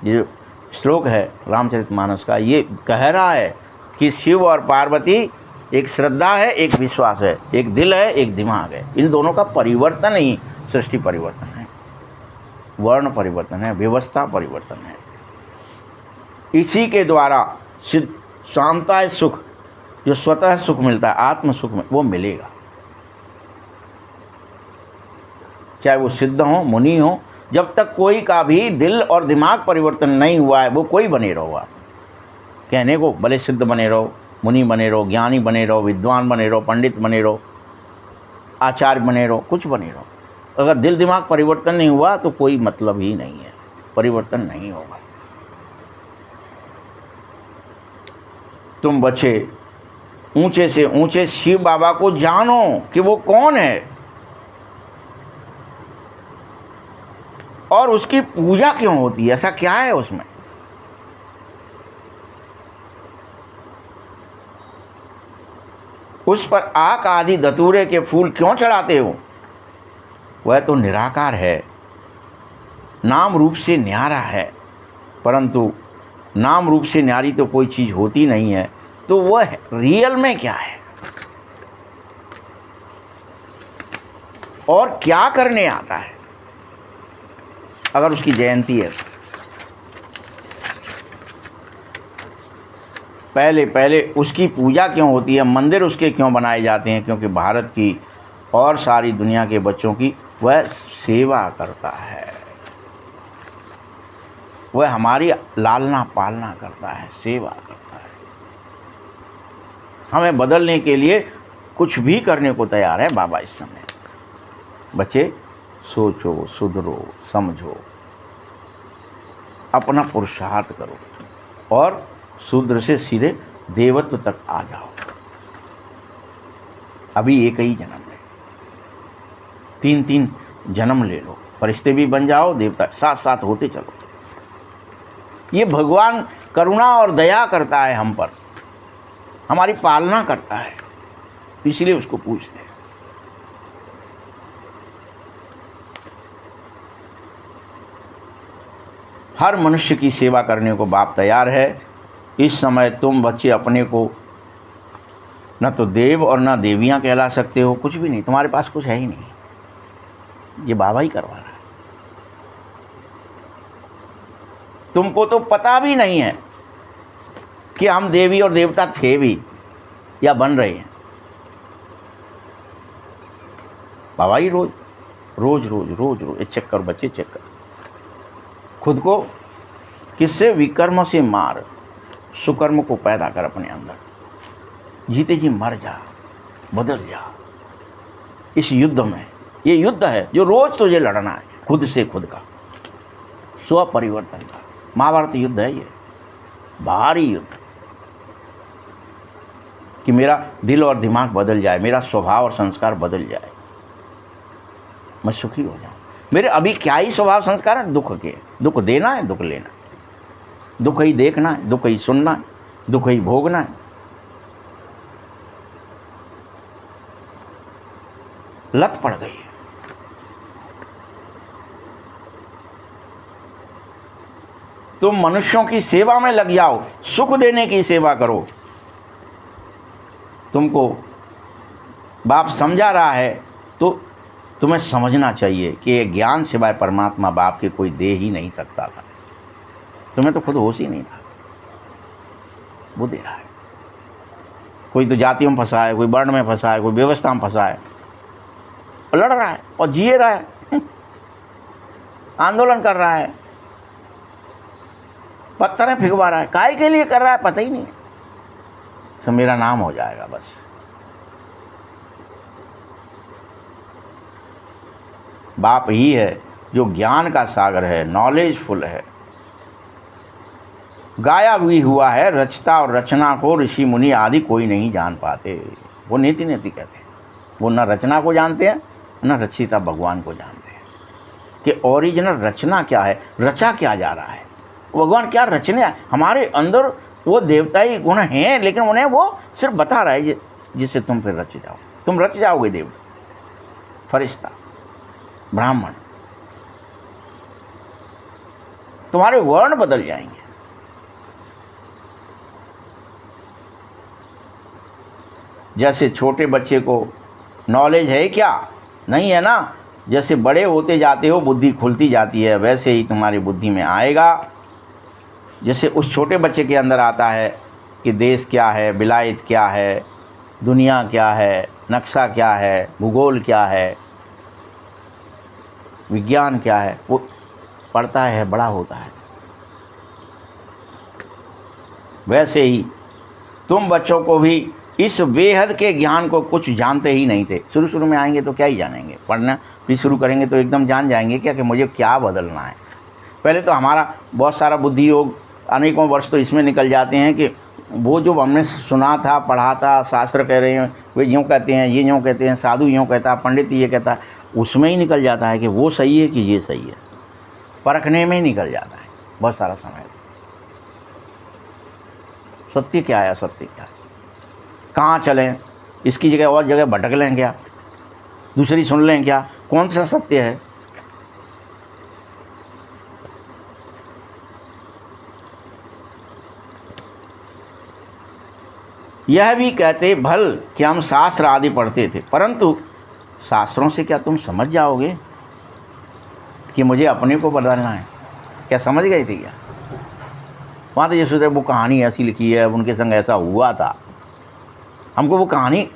ये श्लोक है रामचरितमानस का, ये कह रहा है कि शिव और पार्वती एक श्रद्धा है, एक विश्वास है, एक दिल है, एक दिमाग है। इन दोनों का परिवर्तन ही सृष्टि परिवर्तन है, वर्ण परिवर्तन है, व्यवस्था परिवर्तन है। इसी के द्वारा शांता सुख, जो स्वतः सुख मिलता है, आत्म सुख में वो मिलेगा। चाहे वो सिद्ध हो, मुनि हो, जब तक कोई का भी दिल और दिमाग परिवर्तन नहीं हुआ है, वो कोई बने रहो। आप कहने को भले सिद्ध बने रहो, मुनि बने रहो, ज्ञानी बने रहो, विद्वान बने रहो, पंडित बने रहो, आचार्य बने रहो, कुछ बने रहो, अगर दिल दिमाग परिवर्तन नहीं हुआ तो कोई मतलब ही नहीं है, परिवर्तन नहीं होगा। तुम बच्चे ऊंचे से ऊंचे शिव बाबा को जानो कि वो कौन है और उसकी पूजा क्यों होती है, ऐसा क्या है उसमें। उस पर आक आदि धतूरे के फूल क्यों चढ़ाते हो, वह तो निराकार है। नाम रूप से न्यारा है, परंतु नाम रूप से न्यारी तो कोई चीज़ होती नहीं है, तो वह रियल में क्या है और क्या करने आता है अगर उसकी जयंती है। पहले उसकी पूजा क्यों होती है, मंदिर उसके क्यों बनाए जाते हैं? क्योंकि भारत की और सारी दुनिया के बच्चों की वह सेवा करता है, वह हमारी लालना पालना करता है, सेवा करता है। हमें बदलने के लिए कुछ भी करने को तैयार है बाबा इस समय। बच्चे सोचो, सुधरो, समझो, अपना पुरुषार्थ करो और शूद्र से सीधे देवत्व तक आ जाओ। अभी एक ही जन्म है, 3 जन्म ले लो, फरिश्ते भी बन जाओ, देवता साथ साथ होते चलो। ये भगवान करुणा और दया करता है हम पर, हमारी पालना करता है, इसलिए उसको पूछते हैं। हर मनुष्य की सेवा करने को बाप तैयार है। इस समय तुम बच्चे अपने को न तो देव और न देवियां कहला सकते हो, कुछ भी नहीं, तुम्हारे पास कुछ है ही नहीं, ये बाबा ही करवा रहा है। तुमको तो पता भी नहीं है कि हम देवी और देवता थे भी या बन रहे हैं। बाबा ही रोज रोज रोज रोज रोज चेक कर बच्चे, चेक कर खुद को। किससे? विकर्म से मार, सुकर्म को पैदा कर अपने अंदर। जीते जी मर जा, बदल जा इस युद्ध में। ये युद्ध है जो रोज तुझे लड़ना है, खुद से खुद का, स्व परिवर्तन का। महाभारत युद्ध है ये, भारी युद्ध, कि मेरा दिल और दिमाग बदल जाए, मेरा स्वभाव और संस्कार बदल जाए, मैं सुखी हो जाऊं। मेरे अभी क्या ही स्वभाव संस्कार है? दुख के, दुख देना है, दुख लेना है, दुख ही देखना है, दुख ही सुनना है, दुख ही भोगना है। लत पड़ गई है। तुम मनुष्यों की सेवा में लग जाओ, सुख देने की सेवा करो। तुमको बाप समझा रहा है तो तुम्हें समझना चाहिए कि ये ज्ञान सिवाय परमात्मा बाप के कोई दे ही नहीं सकता था। तुम्हें तो खुद होश ही नहीं था, वो दे रहा है। कोई तो जातियों में फंसा है, कोई वर्ण में फंसा है, कोई व्यवस्था में फंसा है, और लड़ रहा है और जिए रहा है आंदोलन कर रहा है, पत्थरें फिगवा रहा है। काहे के लिए कर रहा है पता ही नहीं। सब मेरा नाम हो जाएगा बस। बाप ही है जो ज्ञान का सागर है, नॉलेजफुल है। गाया भी हुआ है, रचता और रचना को ऋषि मुनि आदि कोई नहीं जान पाते। वो नीति नीति कहते हैं। वो न रचना को जानते हैं न रचिता भगवान को जानते हैं कि ओरिजिनल रचना क्या है, रचा क्या जा रहा है, भगवान क्या रचने। हमारे अंदर वो देवताई गुण हैं, लेकिन उन्हें वो सिर्फ बता रहा है जिससे तुम फिर रच जाओ। तुम रच जाओगे देवता, फरिश्ता, ब्राह्मण, तुम्हारे वर्ण बदल जाएंगे। जैसे छोटे बच्चे को नॉलेज है क्या? नहीं है ना। जैसे बड़े होते जाते हो बुद्धि खुलती जाती है, वैसे ही तुम्हारी बुद्धि में आएगा। जैसे उस छोटे बच्चे के अंदर आता है कि देश क्या है, विलायत क्या है, दुनिया क्या है, नक्शा क्या है, भूगोल क्या है, विज्ञान क्या है, वो पढ़ता है, बड़ा होता है। वैसे ही तुम बच्चों को भी इस बेहद के ज्ञान को कुछ जानते ही नहीं थे। शुरू में आएंगे तो क्या ही जानेंगे, पढ़ना भी शुरू करेंगे तो एकदम जान जाएंगे क्या कि मुझे क्या बदलना है। पहले तो हमारा बहुत सारा बुद्धि योग अनेकों वर्ष तो इसमें निकल जाते हैं कि वो जो हमने सुना था, पढ़ा था, शास्त्र कह रहे हैं, वे यूँ कहते हैं, ये यूँ कहते हैं, साधु यूँ कहता है, पंडित ये कहता है, उसमें ही निकल जाता है कि वो सही है कि ये सही है। परखने में ही निकल जाता है बहुत सारा समय। सत्य क्या है, असत्य क्या है, कहाँ चलें, इसकी जगह और जगह भटक लें क्या, दूसरी सुन लें क्या, कौन सा सत्य है। यह भी कहते भल कि हम शास्त्र आदि पढ़ते थे, परंतु शास्त्रों से क्या तुम समझ जाओगे कि मुझे अपने को बदलना है? क्या समझ गए थे क्या? वहाँ तो ये सोचते वो कहानी ऐसी लिखी है, उनके संग ऐसा हुआ था। हमको वो कहानी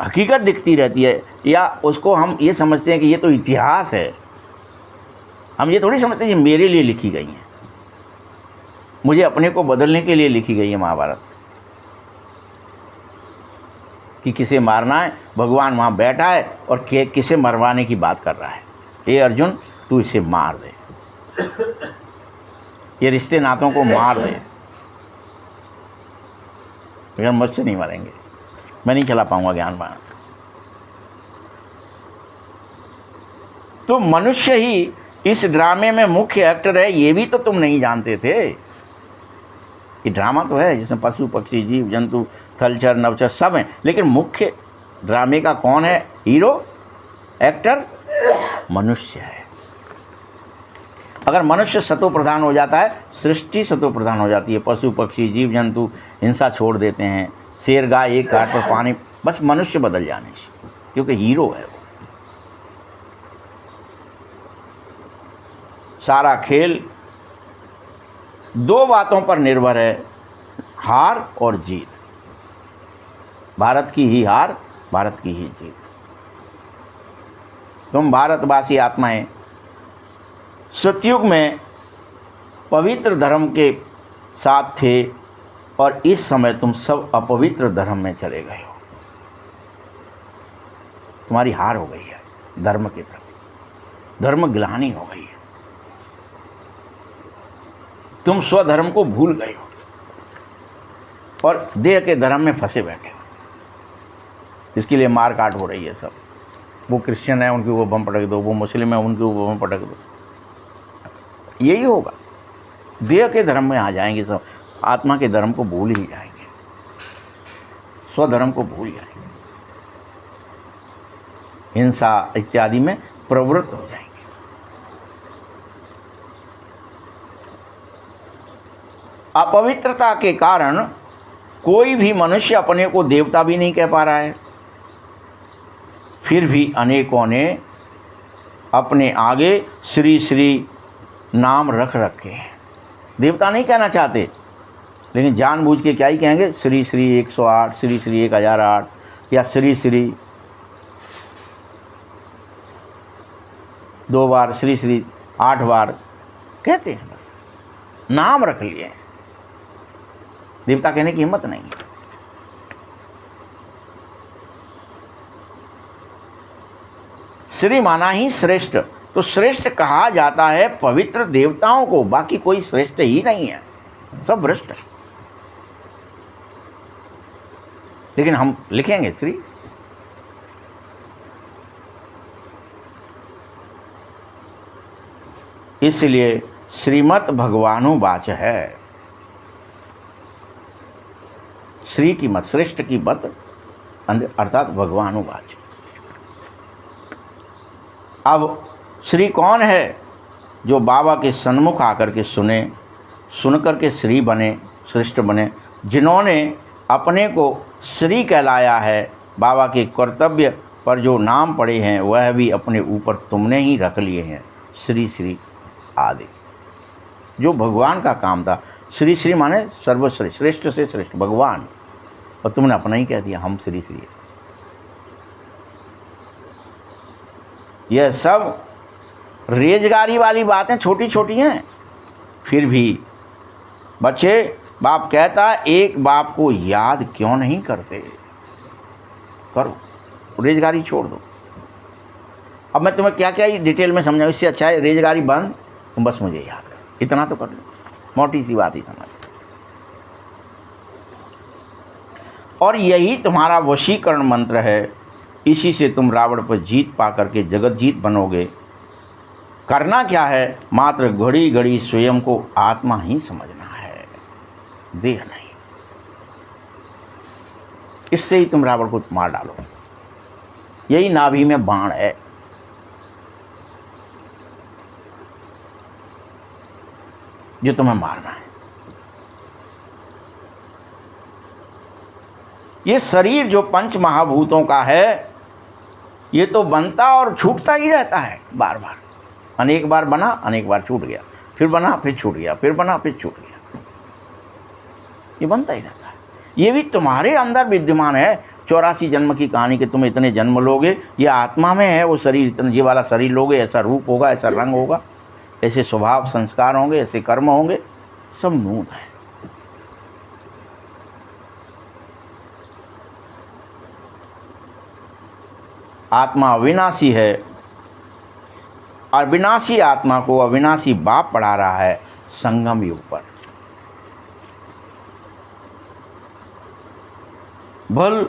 हकीकत दिखती रहती है, या उसको हम ये समझते हैं कि ये तो इतिहास है। हम ये थोड़ी समझते हैं ये मेरे लिए लिखी गई हैं, मुझे अपने को बदलने के लिए लिखी गई है महाभारत। कि किसे मारना है, भगवान वहाँ बैठा है और किसे मरवाने की बात कर रहा है। हे अर्जुन, तू इसे मार दे, ये रिश्ते नातों को मार दे, लेकिन मुझसे नहीं मरेंगे, मैं नहीं चला पाऊंगा ज्ञान बाण। तो मनुष्य ही इस ड्रामे में मुख्य एक्टर है, ये भी तो तुम नहीं जानते थे। ये ड्रामा तो है जिसमें पशु पक्षी जीव जंतु थलचर नवचर सब हैं, लेकिन मुख्य ड्रामे का कौन है हीरो, एक्टर? मनुष्य है। अगर मनुष्य सतो प्रधान हो जाता है, सृष्टि सतो प्रधान हो जाती है। पशु पक्षी जीव जंतु हिंसा छोड़ देते हैं, शेर गाय एक काट पर पानी, बस मनुष्य बदल जाने से, क्योंकि हीरो है वो। सारा खेल दो बातों पर निर्भर है, हार और जीत। भारत की ही हार, भारत की ही जीत। तुम भारतवासी आत्माएं सतयुग में पवित्र धर्म के साथ थे और इस समय तुम सब अपवित्र धर्म में चले गए हो। तुम्हारी हार हो गई है धर्म के प्रति, धर्म ग्लानि हो गई है। तुम स्वधर्म को भूल गए हो और देह के धर्म में फंसे बैठे हो। इसके लिए मार काट हो रही है सब। वो क्रिश्चियन है उनके ऊपर बम पटक दो, वो मुस्लिम है उनके ऊपर बम पटक दो। यही होगा, देह के धर्म में आ जाएंगे सब, आत्मा के धर्म को भूल ही जाएंगे, स्वधर्म को भूल जाएंगे, हिंसा इत्यादि में प्रवृत्त हो जाएंगे। अपवित्रता के कारण कोई भी मनुष्य अपने को देवता भी नहीं कह पा रहा है। फिर भी अनेकों ने अपने आगे श्री श्री नाम रख रखे हैं। देवता नहीं कहना चाहते, लेकिन जानबूझ के क्या ही कहेंगे, श्री श्री 108, श्री श्री 1008, या श्री श्री 2 बार, श्री श्री 8 बार कहते हैं। बस नाम रख लिए हैं, देवता कहने की हिम्मत नहीं है। श्री माना ही श्रेष्ठ, तो श्रेष्ठ कहा जाता है पवित्र देवताओं को, बाकी कोई श्रेष्ठ ही नहीं है, सब भ्रष्ट है। लेकिन हम लिखेंगे श्री। इसलिए श्रीमत भगवानुवाच है। श्री की मत, श्रेष्ठ की मत, अर्थात भगवानुवाच। अब श्री कौन है? जो बाबा के सन्मुख आकर के सुने, सुन कर के श्री बने, श्रेष्ठ बने, जिन्होंने अपने को श्री कहलाया है। बाबा के कर्तव्य पर जो नाम पड़े हैं वह भी अपने ऊपर तुमने ही रख लिए हैं, श्री श्री आदि। जो भगवान का काम था, श्री श्री माने सर्वश्रेष्ठ, श्रेष्ठ से श्रेष्ठ भगवान, और तुमने अपना ही कह दिया हम श्री श्री। यह सब रेजगारी वाली बातें छोटी छोटी हैं। फिर भी बच्चे, बाप कहता एक बाप को याद क्यों नहीं करते? करो, रेजगारी छोड़ दो। अब मैं तुम्हें क्या क्या डिटेल में समझाऊँ, इससे अच्छा है रेजगारी बंद, तुम बस मुझे याद करो, इतना तो कर लो, मोटी सी बात ही समझ। और यही तुम्हारा वशीकरण मंत्र है, इसी से तुम रावण पर जीत पा करके जगत जीत बनोगे। करना क्या है? मात्र घड़ी घड़ी स्वयं को आत्मा ही समझना है, देह नहीं। इससे ही तुम रावण को मार डालो। यही नाभि में बाण है। जो तुम्हें मारना है। ये शरीर जो पंच महाभूतों का है, ये तो बनता और छूटता ही रहता है बार बार। अनेक बार बना, अनेक बार छूट गया, फिर बना, फिर छूट गया, फिर बना, फिर छूट गया। ये बनता ही रहता है। ये भी तुम्हारे अंदर विद्यमान है। 84 जन्म की कहानी कि तुम इतने जन्म लोगे, ये आत्मा में है। वो शरीर इतना, ये वाला शरीर लोगे, ऐसा रूप होगा, ऐसा रंग होगा, ऐसे स्वभाव संस्कार होंगे, ऐसे कर्म होंगे, सब नूत है। आत्मा अविनाशी है और विनाशी आत्मा को अविनाशी बाप पढ़ा रहा है संगम युग पर। भल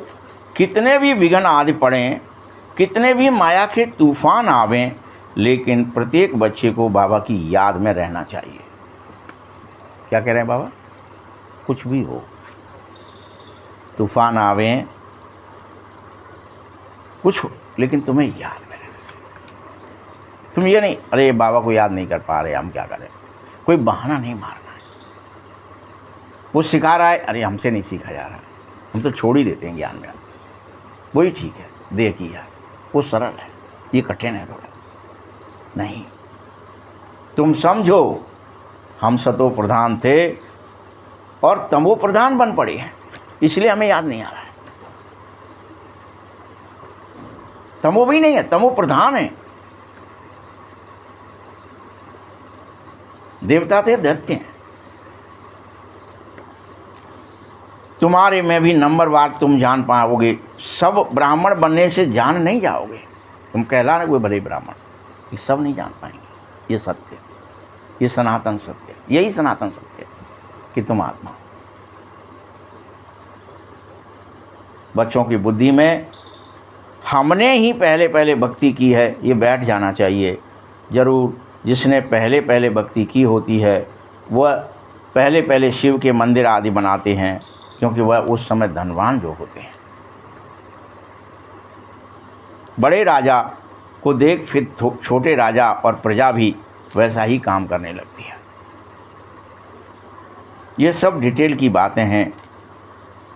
कितने भी विघ्न आदि पड़ें, कितने भी माया के तूफान आवें, लेकिन प्रत्येक बच्चे को बाबा की याद में रहना चाहिए। क्या कह रहे हैं बाबा? कुछ भी हो, तूफान आवें, कुछ हो, लेकिन तुम्हें याद में रहना चाहिए। तुम ये नहीं, अरे बाबा को याद नहीं कर पा रहे, हम क्या करें। कोई बहाना नहीं मारना है। वो सिखा रहा है, अरे हमसे नहीं सीखा जा रहा, हम तो छोड़ ही देते हैं ज्ञान में। वही ठीक है, दे की याद, वो सरल है, ये कठिन है थोड़ा। नहीं, तुम समझो हम सतो प्रधान थे और तमो प्रधान बन पड़े हैं, इसलिए हमें याद नहीं आ रहा है। तमो भी नहीं है, तमो प्रधान है। देवता थे, दैत्य हैं। तुम्हारे में भी नंबरवार तुम जान पाओगे। सब ब्राह्मण बनने से जान नहीं जाओगे। तुम कहला ना कोई भले ब्राह्मण, ये सब नहीं जान पाएंगे। ये सत्य, ये सनातन सत्य, यही सनातन सत्य कि तुम आत्मा। बच्चों की बुद्धि में हमने ही पहले पहले भक्ति की है, ये बैठ जाना चाहिए ज़रूर। जिसने पहले पहले भक्ति की होती है वह पहले पहले शिव के मंदिर आदि बनाते हैं, क्योंकि वह उस समय धनवान जो होते हैं। बड़े राजा को देख फिर छोटे राजा और प्रजा भी वैसा ही काम करने लगती है। ये सब डिटेल की बातें हैं,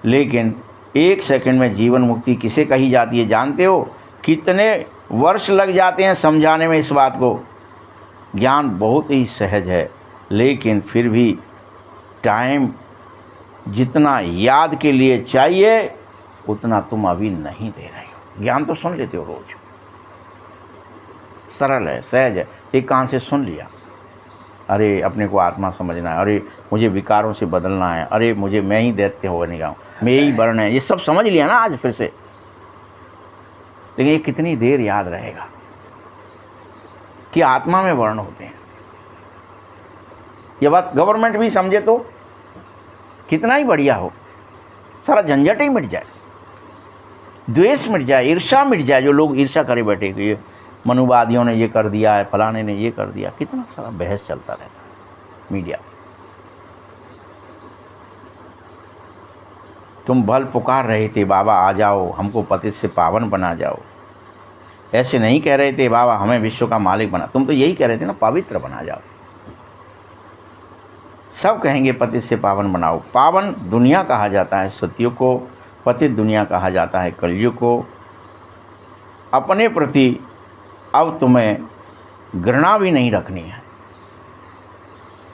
लेकिन 1 सेकंड में जीवन मुक्ति किसे कही जाती है जानते हो? कितने वर्ष लग जाते हैं समझाने में इस बात को। ज्ञान बहुत ही सहज है, लेकिन फिर भी टाइम जितना याद के लिए चाहिए उतना तुम अभी नहीं दे रहे हो। ज्ञान तो सुन लेते हो रोज, सरल है, सहज है, एक कान से सुन लिया, अरे अपने को आत्मा समझना है, अरे मुझे विकारों से बदलना है, अरे मुझे मैं ही दैत्य होने का हूँ, मैं ही वर्ण है, ये सब समझ लिया ना आज फिर से। लेकिन ये कितनी देर याद रहेगा कि आत्मा में वर्ण होते हैं। ये बात गवर्नमेंट भी समझे तो कितना ही बढ़िया हो, सारा झंझट ही मिट जाए, द्वेष मिट जाए, ईर्ष्या मिट जाए। जो लोग ईर्ष्या करे बैठे कि ये मनुवादियों ने ये कर दिया है, फलाने ने ये कर दिया, कितना सारा बहस चलता रहता है मीडिया। तुम भल पुकार रहे थे बाबा आ जाओ, हमको पतित से पावन बना जाओ। ऐसे नहीं कह रहे थे बाबा हमें विश्व का मालिक बना, तुम तो यही कह रहे थे ना, पवित्र बना जाओ। सब कहेंगे पतित से पावन बनाओ। पावन दुनिया कहा जाता है सतयुग को, पतित दुनिया कहा जाता है कलयुग को। अपने प्रति अब तुम्हें घृणा भी नहीं रखनी है।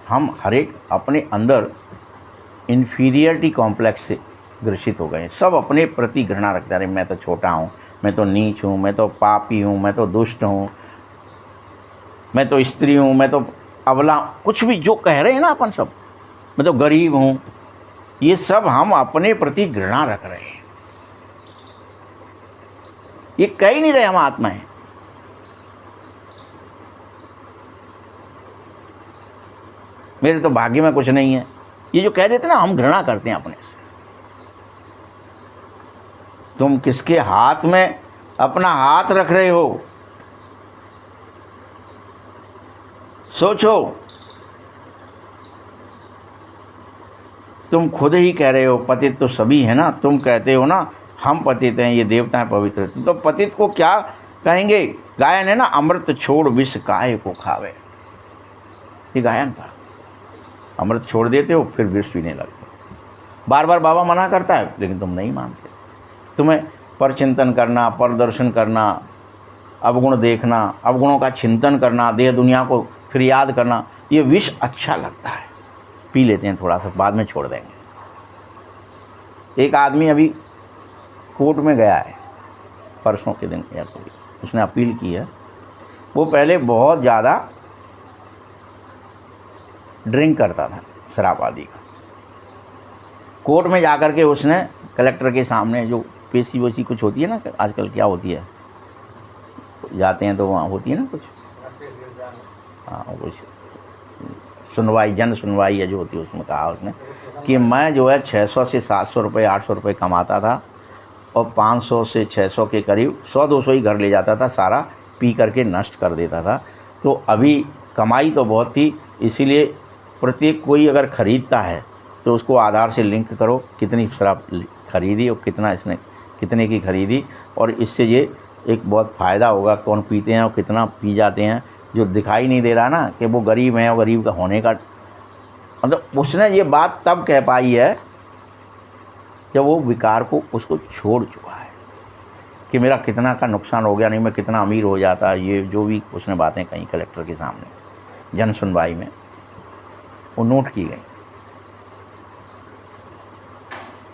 हम हर एक अपने अंदर इन्फीरियरिटी कॉम्प्लेक्स से ग्रसित हो गए। सब अपने प्रति घृणा रखते हैं, अरे मैं तो छोटा हूँ, मैं तो नीच हूँ, मैं तो पापी हूँ, मैं तो दुष्ट हूँ, मैं तो स्त्री हूँ, मैं तो अबला, कुछ भी जो कह रहे हैं ना अपन सब, मैं तो गरीब हूँ, ये सब हम अपने प्रति घृणा रख रहे हैं। ये कह ही नहीं रहे हम आत्मा हैं। मेरे तो भाग्य में कुछ नहीं है, ये जो कह देते ना, हम घृणा करते हैं अपने से। तुम किसके हाथ में अपना हाथ रख रहे हो? सोचो। तुम खुद ही कह रहे हो पतित तो सभी है ना, तुम कहते हो ना हम पतित हैं, ये देवता हैं पवित्र, तो पतित को क्या कहेंगे? गायन है ना, अमृत छोड़ विष काय को खावे, ये गायन था। अमृत छोड़ देते हो फिर विष पीने लगते हो। बार बार बाबा मना करता है लेकिन तुम नहीं मानते। तुम्हें पर चिंतन करना, पर दर्शन करना, अवगुण देखना, अवगुणों का चिंतन करना, देह दुनिया को फिर याद करना, ये विष अच्छा लगता है, पी लेते हैं थोड़ा सा, बाद में छोड़ देंगे। एक आदमी अभी कोर्ट में गया है परसों के दिन या कोई, उसने अपील की है। वो पहले बहुत ज़्यादा ड्रिंक करता था, शराब आदि का। कोर्ट में जाकर के उसने कलेक्टर के सामने, जो पेशी वेशी कुछ होती है ना आजकल, क्या होती है, जाते हैं तो वहाँ होती है ना कुछ, हाँ कुछ सुनवाई, जन सुनवाई है जो होती है, उसमें कहा उसने कि मैं जो है 600 से 700 रुपये 800 रुपये कमाता था और 500 से 600 के करीब 100-200 ही घर ले जाता था, सारा पी करके नष्ट कर देता था। तो अभी कमाई तो बहुत थी, इसीलिए प्रत्येक कोई अगर ख़रीदता है तो उसको आधार से लिंक करो, कितनी शराब खरीदी और कितना इसने कितने की खरीदी, और इससे ये एक बहुत फ़ायदा होगा, कौन पीते हैं और कितना पी जाते हैं, जो दिखाई नहीं दे रहा ना कि वो गरीब हैं और गरीब का होने का, मतलब उसने ये बात तब कह पाई है जब वो विकार को उसको छोड़ चुका है कि मेरा कितना का नुकसान हो गया, नहीं मैं कितना अमीर हो जाता। ये जो भी उसने बातें कहीं कलेक्टर के सामने जन सुनवाई में, वो नोट की गई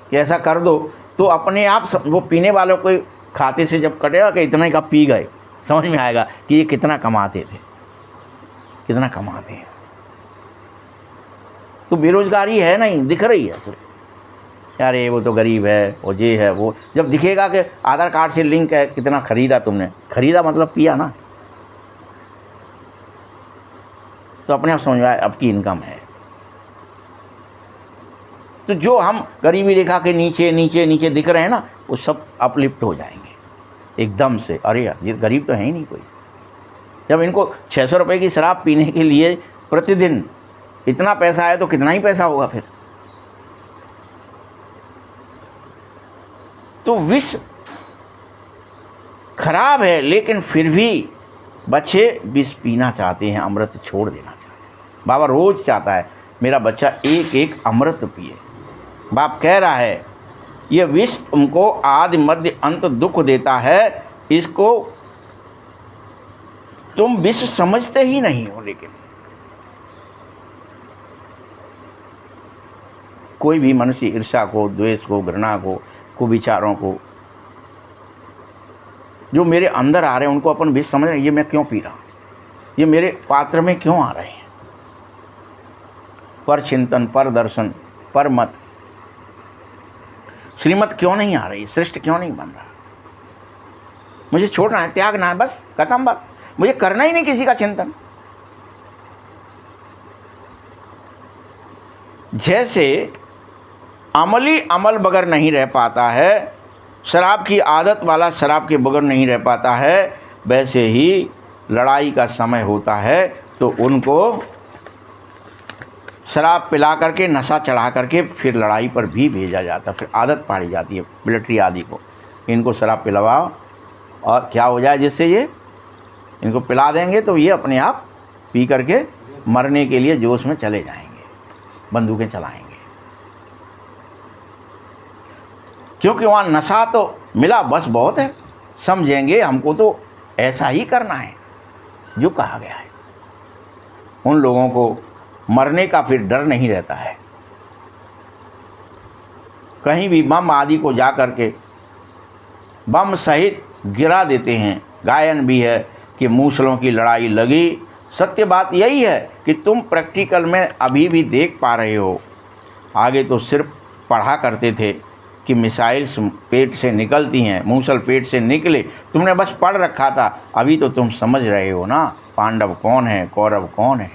कि ऐसा कर दो तो अपने आप वो पीने वालों को खाते से जब कटेगा कि इतना का पी गए, समझ में आएगा कि ये कितना कमाते थे, कितना कमाते हैं। तो बेरोजगारी है नहीं, दिख रही है सिर्फ, यार ये वो तो गरीब है, वो ये है वो, जब दिखेगा कि आधार कार्ड से लिंक है, कितना ख़रीदा तुमने, ख़रीदा मतलब पिया ना, तो अपने आप समझ में आए अब की इनकम है। तो जो हम गरीबी रेखा के नीचे नीचे नीचे दिख रहे हैं ना, वो सब अपलिफ्ट हो जाएंगे एकदम से। अरे यार ये गरीब तो है ही नहीं कोई। जब इनको 600 रुपये की शराब पीने के लिए प्रतिदिन इतना पैसा है तो कितना ही पैसा होगा फिर। तो विष खराब है, लेकिन फिर भी बच्चे विष पीना चाहते हैं, अमृत छोड़ देना चाहते हैं। बाबा रोज़ चाहता है मेरा बच्चा एक एक अमृत पिए। बाप कह रहा है ये विष तुमको आदि मध्य अंत दुख देता है, इसको तुम विष समझते ही नहीं हो। लेकिन कोई भी मनुष्य ईर्ष्या को, द्वेष को, घृणा को, कुविचारों को जो मेरे अंदर आ रहे हैं उनको अपन विष समझ रहे हैं। ये मैं क्यों पी रहा हूँ, ये मेरे पात्र में क्यों आ रहे हैं। पर चिंतन, पर दर्शन, पर मत, श्रीमत क्यों नहीं आ रही, श्रेष्ठ क्यों नहीं बन रहा। मुझे छोड़ना है, त्यागना है, बस खत्म बात। मुझे करना ही नहीं किसी का चिंतन। जैसे अमली अमल बगैर नहीं रह पाता है, शराब की आदत वाला शराब के बगैर नहीं रह पाता है, वैसे ही लड़ाई का समय होता है तो उनको शराब पिला करके, नशा चढ़ा करके फिर लड़ाई पर भी भेजा जाता है। फिर आदत पाड़ी जाती है मिलिट्री आदि को, इनको शराब पिलवाओ और क्या हो जाए, जिससे ये इनको पिला देंगे तो ये अपने आप पी करके मरने के लिए जोश में चले जाएंगे, बंदूकें चलाएंगे। क्योंकि वहाँ नशा तो मिला, बस बहुत है, समझेंगे हमको तो ऐसा ही करना है जो कहा गया है। उन लोगों को मरने का फिर डर नहीं रहता है। कहीं भी बम आदि को जा कर के बम सहित गिरा देते हैं। गायन भी है कि मूसलों की लड़ाई लगी। सत्य बात यही है कि तुम प्रैक्टिकल में अभी भी देख पा रहे हो। आगे तो सिर्फ पढ़ा करते थे कि मिसाइल्स पेट से निकलती हैं, मूसल पेट से निकले, तुमने बस पढ़ रखा था। अभी तो तुम समझ रहे हो ना, पांडव कौन है, कौरव कौन है,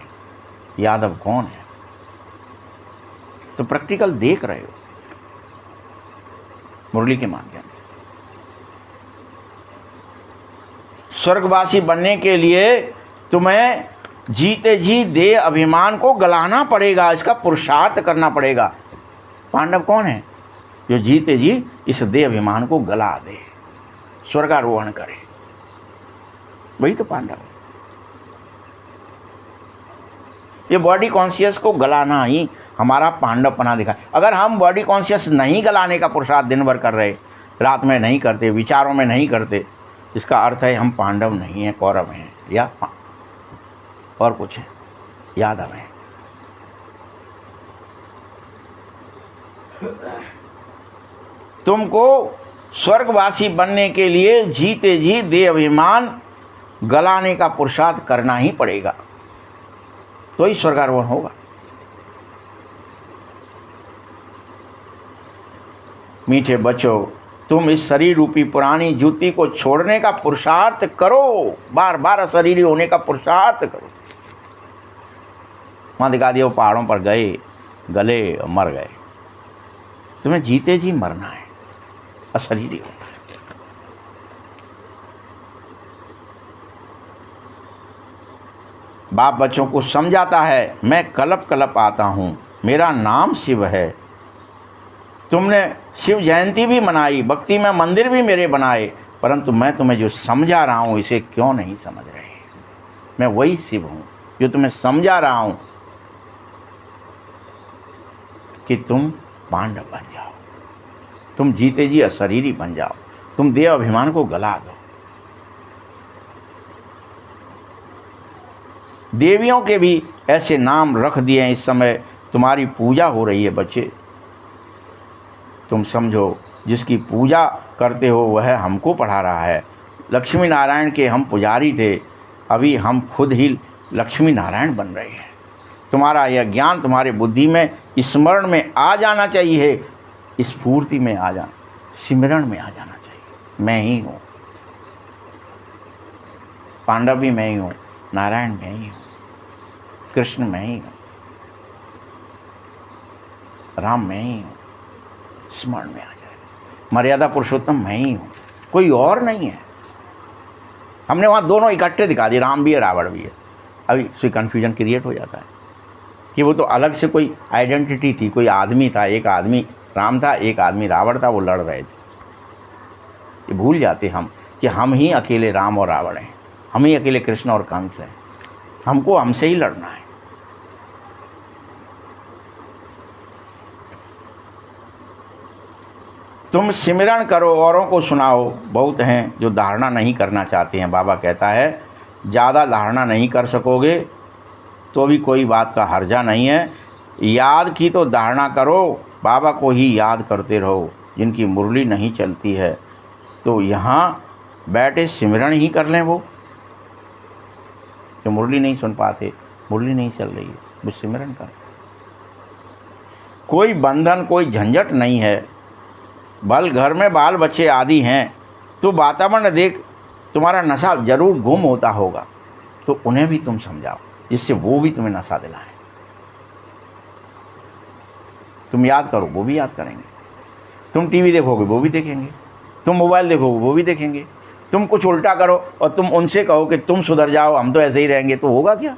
यादव कौन है। तो प्रैक्टिकल देख रहे हो मुरली के माध्यम से। स्वर्गवासी बनने के लिए तुम्हें जीते जी देह अभिमान को गलाना पड़ेगा, इसका पुरुषार्थ करना पड़ेगा। पांडव कौन है? जो जीते जी इस देह अभिमान को गला दे, स्वर्गारोहण करे, वही तो पांडव है। ये बॉडी कॉन्शियस को गलाना ही हमारा पांडवपना दिखा। अगर हम बॉडी कॉन्शियस नहीं गलाने का पुरुषार्थ दिन भर कर रहे रात में नहीं करते, विचारों में नहीं करते, इसका अर्थ है हम पांडव नहीं हैं, कौरव हैं या और कुछ है, यादव हैं। तुमको स्वर्गवासी बनने के लिए जीते जी देह अभिमान गलाने का पुरुषार्थ करना ही पड़ेगा, तो ही स्वर्गारोहण होगा। मीठे बच्चों, तुम इस शरीर रूपी पुरानी जूती को छोड़ने का पुरुषार्थ करो, बार बार अशरीरी होने का पुरुषार्थ करो। वहाँ दिखा दिया, वो पहाड़ों पर गए, गले और मर गए। तुम्हें जीते जी मरना है, अशरीरी होना है। बाप बच्चों को समझाता है, मैं कलप कलप आता हूँ, मेरा नाम शिव है। तुमने शिव जयंती भी मनाई, भक्ति में मंदिर भी मेरे बनाए, परंतु मैं तुम्हें जो समझा रहा हूँ इसे क्यों नहीं समझ रहे? मैं वही शिव हूँ जो तुम्हें समझा रहा हूँ कि तुम पांडव बन जाओ, तुम जीते जी अशरीरी बन जाओ, तुम देह अभिमान को गला दो। देवियों के भी ऐसे नाम रख दिए हैं। इस समय तुम्हारी पूजा हो रही है बच्चे, तुम समझो जिसकी पूजा करते हो वह हमको पढ़ा रहा है। लक्ष्मी नारायण के हम पुजारी थे, अभी हम खुद ही लक्ष्मी नारायण बन रहे हैं। तुम्हारा यह ज्ञान तुम्हारे बुद्धि में स्मरण में आ जाना चाहिए, स्फूर्ति में आ जाना, सिमरण में आ जाना चाहिए। मैं ही हूँ, पांडव भी मैं ही हूँ, नारायण मैं ही हूँ, कृष्ण मैं ही हूँ, राम मैं ही हूँ। स्मरण में आ जाए, मर्यादा पुरुषोत्तम मैं ही हूँ, कोई और नहीं है। हमने वहाँ दोनों इकट्ठे दिखा दिए, राम भी है रावण भी है। अभी से कन्फ्यूजन क्रिएट हो जाता है कि वो तो अलग से कोई आइडेंटिटी थी, कोई आदमी था, एक आदमी राम था, एक आदमी रावण था, वो लड़ रहे थे। ये भूल जाते हम कि हम ही अकेले राम और रावण हैं, हम ही अकेले कृष्ण और कंस हैं। हमको हमसे ही लड़ना है। तुम सिमरण करो, औरों को सुनाओ। बहुत हैं जो धारणा नहीं करना चाहते हैं। बाबा कहता है ज़्यादा धारणा नहीं कर सकोगे तो भी कोई बात का हर्जा नहीं है। याद की तो धारणा करो, बाबा को ही याद करते रहो। जिनकी मुरली नहीं चलती है तो यहाँ बैठे सिमरण ही कर लें। वो जो मुरली नहीं सुन पाते, मुरली नहीं चल रही है, वो सिमरण करें। कोई बंधन, कोई झंझट नहीं है। बल घर में बाल बच्चे आदि हैं तो वातावरण देख तुम्हारा नशा जरूर गुम होता होगा, तो उन्हें भी तुम समझाओ जिससे वो भी तुम्हें नशा दिलाएं। तुम याद करो, वो भी याद करेंगे। तुम टीवी देखोगे, वो भी देखेंगे। तुम मोबाइल देखोगे, वो भी देखेंगे। तुम कुछ उल्टा करो और तुम उनसे कहो कि तुम सुधर जाओ, हम तो ऐसे ही रहेंगे, तो होगा क्या?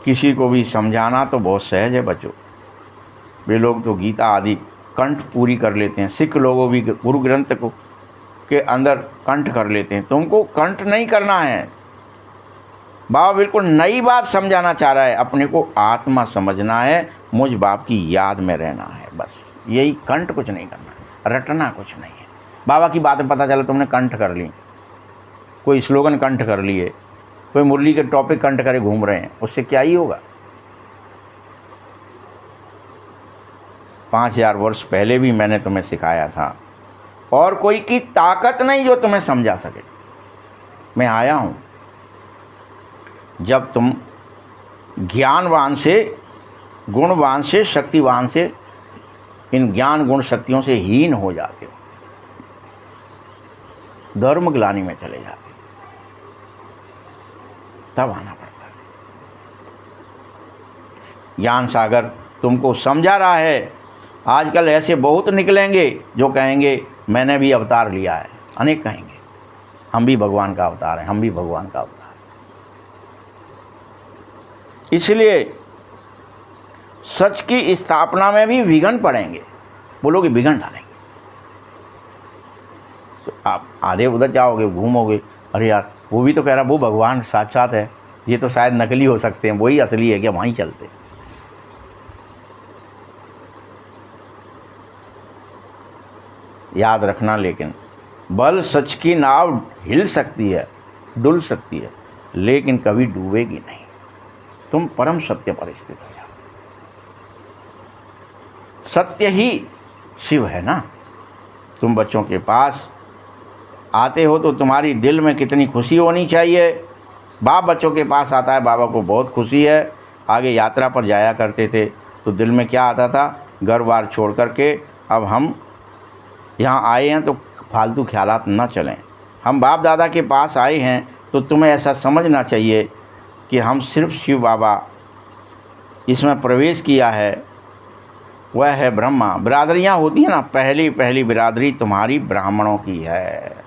किसी को भी समझाना तो बहुत सहज है बच्चों। वे लोग तो गीता आदि कंठ पूरी कर लेते हैं। सिख लोगों भी गुरु ग्रंथ को के अंदर कंठ कर लेते हैं। तुमको कंठ नहीं करना है। बाबा बिल्कुल नई बात समझाना चाह रहा है। अपने को आत्मा समझना है, मुझ बाप की याद में रहना है, बस यही। कंठ कुछ नहीं करना है, रटना कुछ नहीं है। बाबा की बातें पता चला तुमने कंठ कर ली, कोई स्लोगन कंठ कर लिए, कोई मुरली के टॉपिक कंठ करे घूम रहे हैं, उससे क्या ही होगा? 5000 वर्ष पहले भी मैंने तुम्हें सिखाया था। और कोई की ताकत नहीं जो तुम्हें समझा सके। मैं आया हूँ जब तुम ज्ञानवान से, गुणवान से, शक्तिवान से, इन ज्ञान गुण शक्तियों से हीन हो जाते हो, धर्म ग्लानि में चले जाते हो, तब आना पड़ता है। ज्ञान सागर तुमको समझा रहा है। आजकल ऐसे बहुत निकलेंगे जो कहेंगे मैंने भी अवतार लिया है। अनेक कहेंगे हम भी भगवान का अवतार हैं, हम भी भगवान का अवतार हैं। इसलिए सच की स्थापना में भी विघ्न पड़ेंगे। बोलोगे विघ्न डालेंगे तो आप आधे उधर जाओगे, घूमोगे, अरे यार वो भी तो कह रहा वो भगवान साक्षात है, ये तो शायद नकली हो सकते हैं, वही असली है क्या? वहीं चलते। याद रखना। लेकिन बल सच की नाव हिल सकती है, डुल सकती है, लेकिन कभी डूबेगी नहीं। तुम परम सत्य पर स्थित हो जाओ। सत्य ही शिव है ना। तुम बच्चों के पास आते हो तो तुम्हारी दिल में कितनी खुशी होनी चाहिए। बाप बच्चों के पास आता है, बाबा को बहुत खुशी है। आगे यात्रा पर जाया करते थे तो दिल में क्या आता था, घर बार छोड़ करके अब हम यहाँ आए हैं तो फालतू ख्यालात न चलें। हम बाप दादा के पास आए हैं तो तुम्हें ऐसा समझना चाहिए कि हम सिर्फ शिव बाबा इसमें प्रवेश किया है, वह है ब्रह्मा। बिरादरियाँ होती हैं ना, पहली पहली बिरादरी तुम्हारी ब्राह्मणों की है,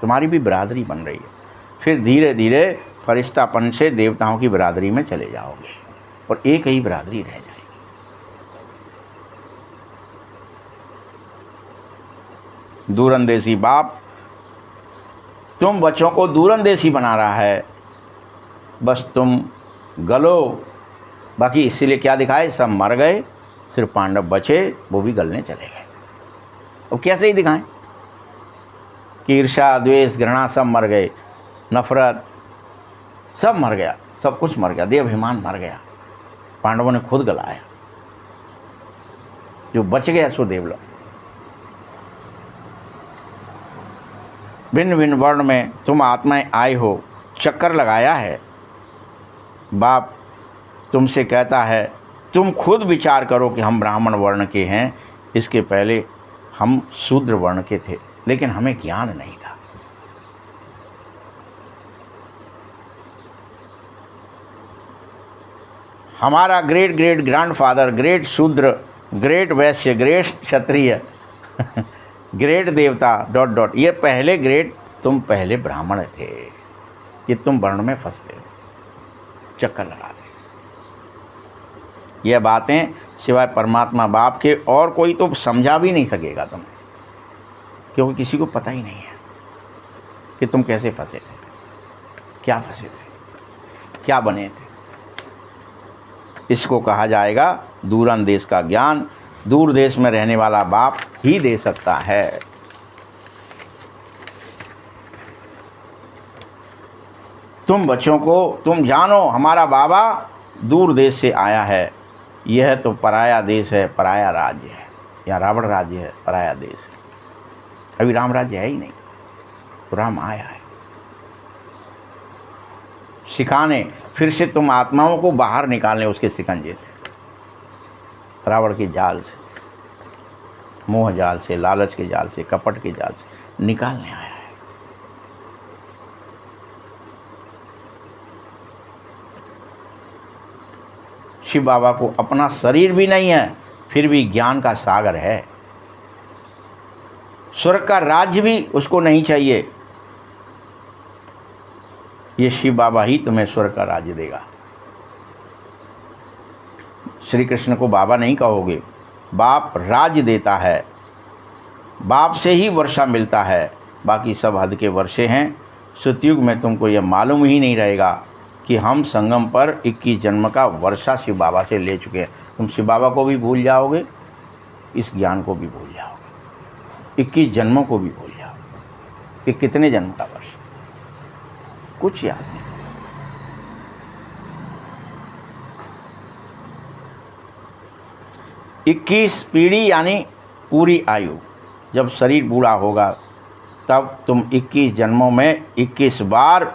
तुम्हारी भी बिरादरी बन रही है। फिर धीरे धीरे फरिश्तापन से देवताओं की बिरादरी में चले जाओगे और एक ही बिरादरी रह जाएगी। दूरंदेशी बाप तुम बच्चों को दूरंदेशी बना रहा है, बस तुम गलो। बाकी इसीलिए क्या दिखाए, सब मर गए, सिर्फ पांडव बचे, वो भी गलने चले गए। अब कैसे ही दिखाएं कि ईर्ष्या, द्वेष, घृणा सब मर गए, नफरत सब मर गया, सब कुछ मर गया, देहाभिमान मर गया, पांडवों ने खुद गलाया। जो बच गया सो देवलोक। भिन्न भिन्न वर्ण में तुम आत्माएं आए हो, चक्कर लगाया है। बाप तुमसे कहता है तुम खुद विचार करो कि हम ब्राह्मण वर्ण के हैं, इसके पहले हम शूद्र वर्ण के थे, लेकिन हमें ज्ञान नहीं था। हमारा ग्रेट ग्रेट ग्रैंडफादर ग्रेट शूद्र, ग्रेट वैश्य, ग्रेट क्षत्रिय ग्रेट देवता ... ये पहले ग्रेट, तुम पहले ब्राह्मण थे। ये तुम वर्ण में फंसते हो, चक्कर लगा दे। ये बातें सिवाय परमात्मा बाप के और कोई तो समझा भी नहीं सकेगा तुम्हें, क्योंकि किसी को पता ही नहीं है कि तुम कैसे फंसे थे, क्या फंसे थे, क्या बने थे। इसको कहा जाएगा दूरंदेश का ज्ञान। दूर देश में रहने वाला बाप ही दे सकता है। तुम बच्चों को तुम जानो हमारा बाबा दूर देश से आया है, यह तो पराया देश है, पराया राज्य है, या रावण राज्य है, पराया देश है। अभी राम राज्य है ही नहीं, तो राम आया है सिखाने, फिर से तुम आत्माओं को बाहर निकालने उसके शिकंजे से, रावण के जाल से, मोह जाल से, लालच के जाल से, कपट के जाल से निकालने आया है। शिव बाबा को अपना शरीर भी नहीं है, फिर भी ज्ञान का सागर है। स्वर्ग का राज्य भी उसको नहीं चाहिए। ये शिव बाबा ही तुम्हें स्वर्ग का राज्य देगा। श्री कृष्ण को बाबा नहीं कहोगे, बाप राज्य देता है, बाप से ही वर्षा मिलता है, बाकी सब हद के वर्षे हैं। सतयुग में तुमको यह मालूम ही नहीं रहेगा कि हम संगम पर 21 जन्म का वर्षा शिव बाबा से ले चुके हैं। तुम शिव बाबा को भी भूल जाओगे, इस ज्ञान को भी भूल जाओगे, 21 जन्मों को भी भूल जाओगे कि कितने जन्म का वर्ष, कुछ याद नहीं। 21 पीढ़ी यानी पूरी आयु। जब शरीर बूढ़ा होगा तब तुम 21 जन्मों में 21 बार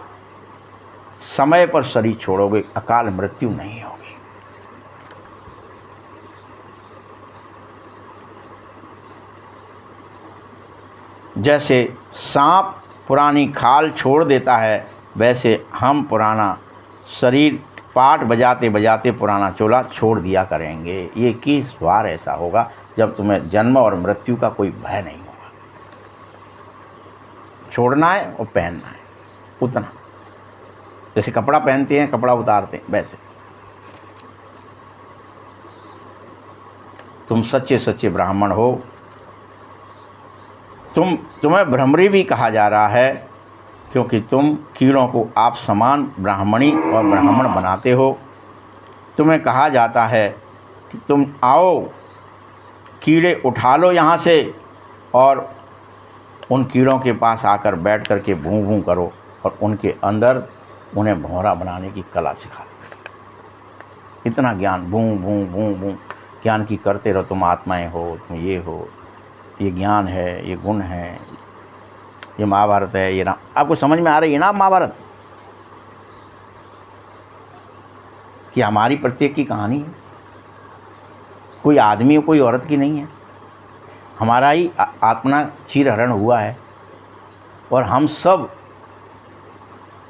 समय पर शरीर छोड़ोगे, अकाल मृत्यु नहीं होगी। जैसे सांप पुरानी खाल छोड़ देता है, वैसे हम पुराना शरीर पाट बजाते बजाते पुराना चोला छोड़ दिया करेंगे। ये 21 बार ऐसा होगा जब तुम्हें जन्म और मृत्यु का कोई भय नहीं होगा। छोड़ना है और पहनना है, उतना। जैसे कपड़ा पहनते हैं, कपड़ा उतारते हैं, वैसे तुम सच्चे सच्चे ब्राह्मण हो। तुम्हें भ्रमरी भी कहा जा रहा है, क्योंकि तुम कीड़ों को आप समान ब्राह्मणी और ब्राह्मण बनाते हो। तुम्हें कहा जाता है कि तुम आओ कीड़े उठा लो यहाँ से और उन कीड़ों के पास आकर बैठ कर के भूं भूं करो और उनके अंदर उन्हें भौरा बनाने की कला सिखा दो। इतना ज्ञान भूं भूं भूं भूं ज्ञान की करते रहो। तुम आत्माएं हो, तुम ये हो, ये ज्ञान है, ये गुण है, ये महाभारत है, ये राम। आपको समझ में आ रही है ना महाभारत कि हमारी प्रत्येक की कहानी है, कोई आदमी कोई औरत की नहीं है। हमारा ही आत्मा चीरहरण हुआ है और हम सब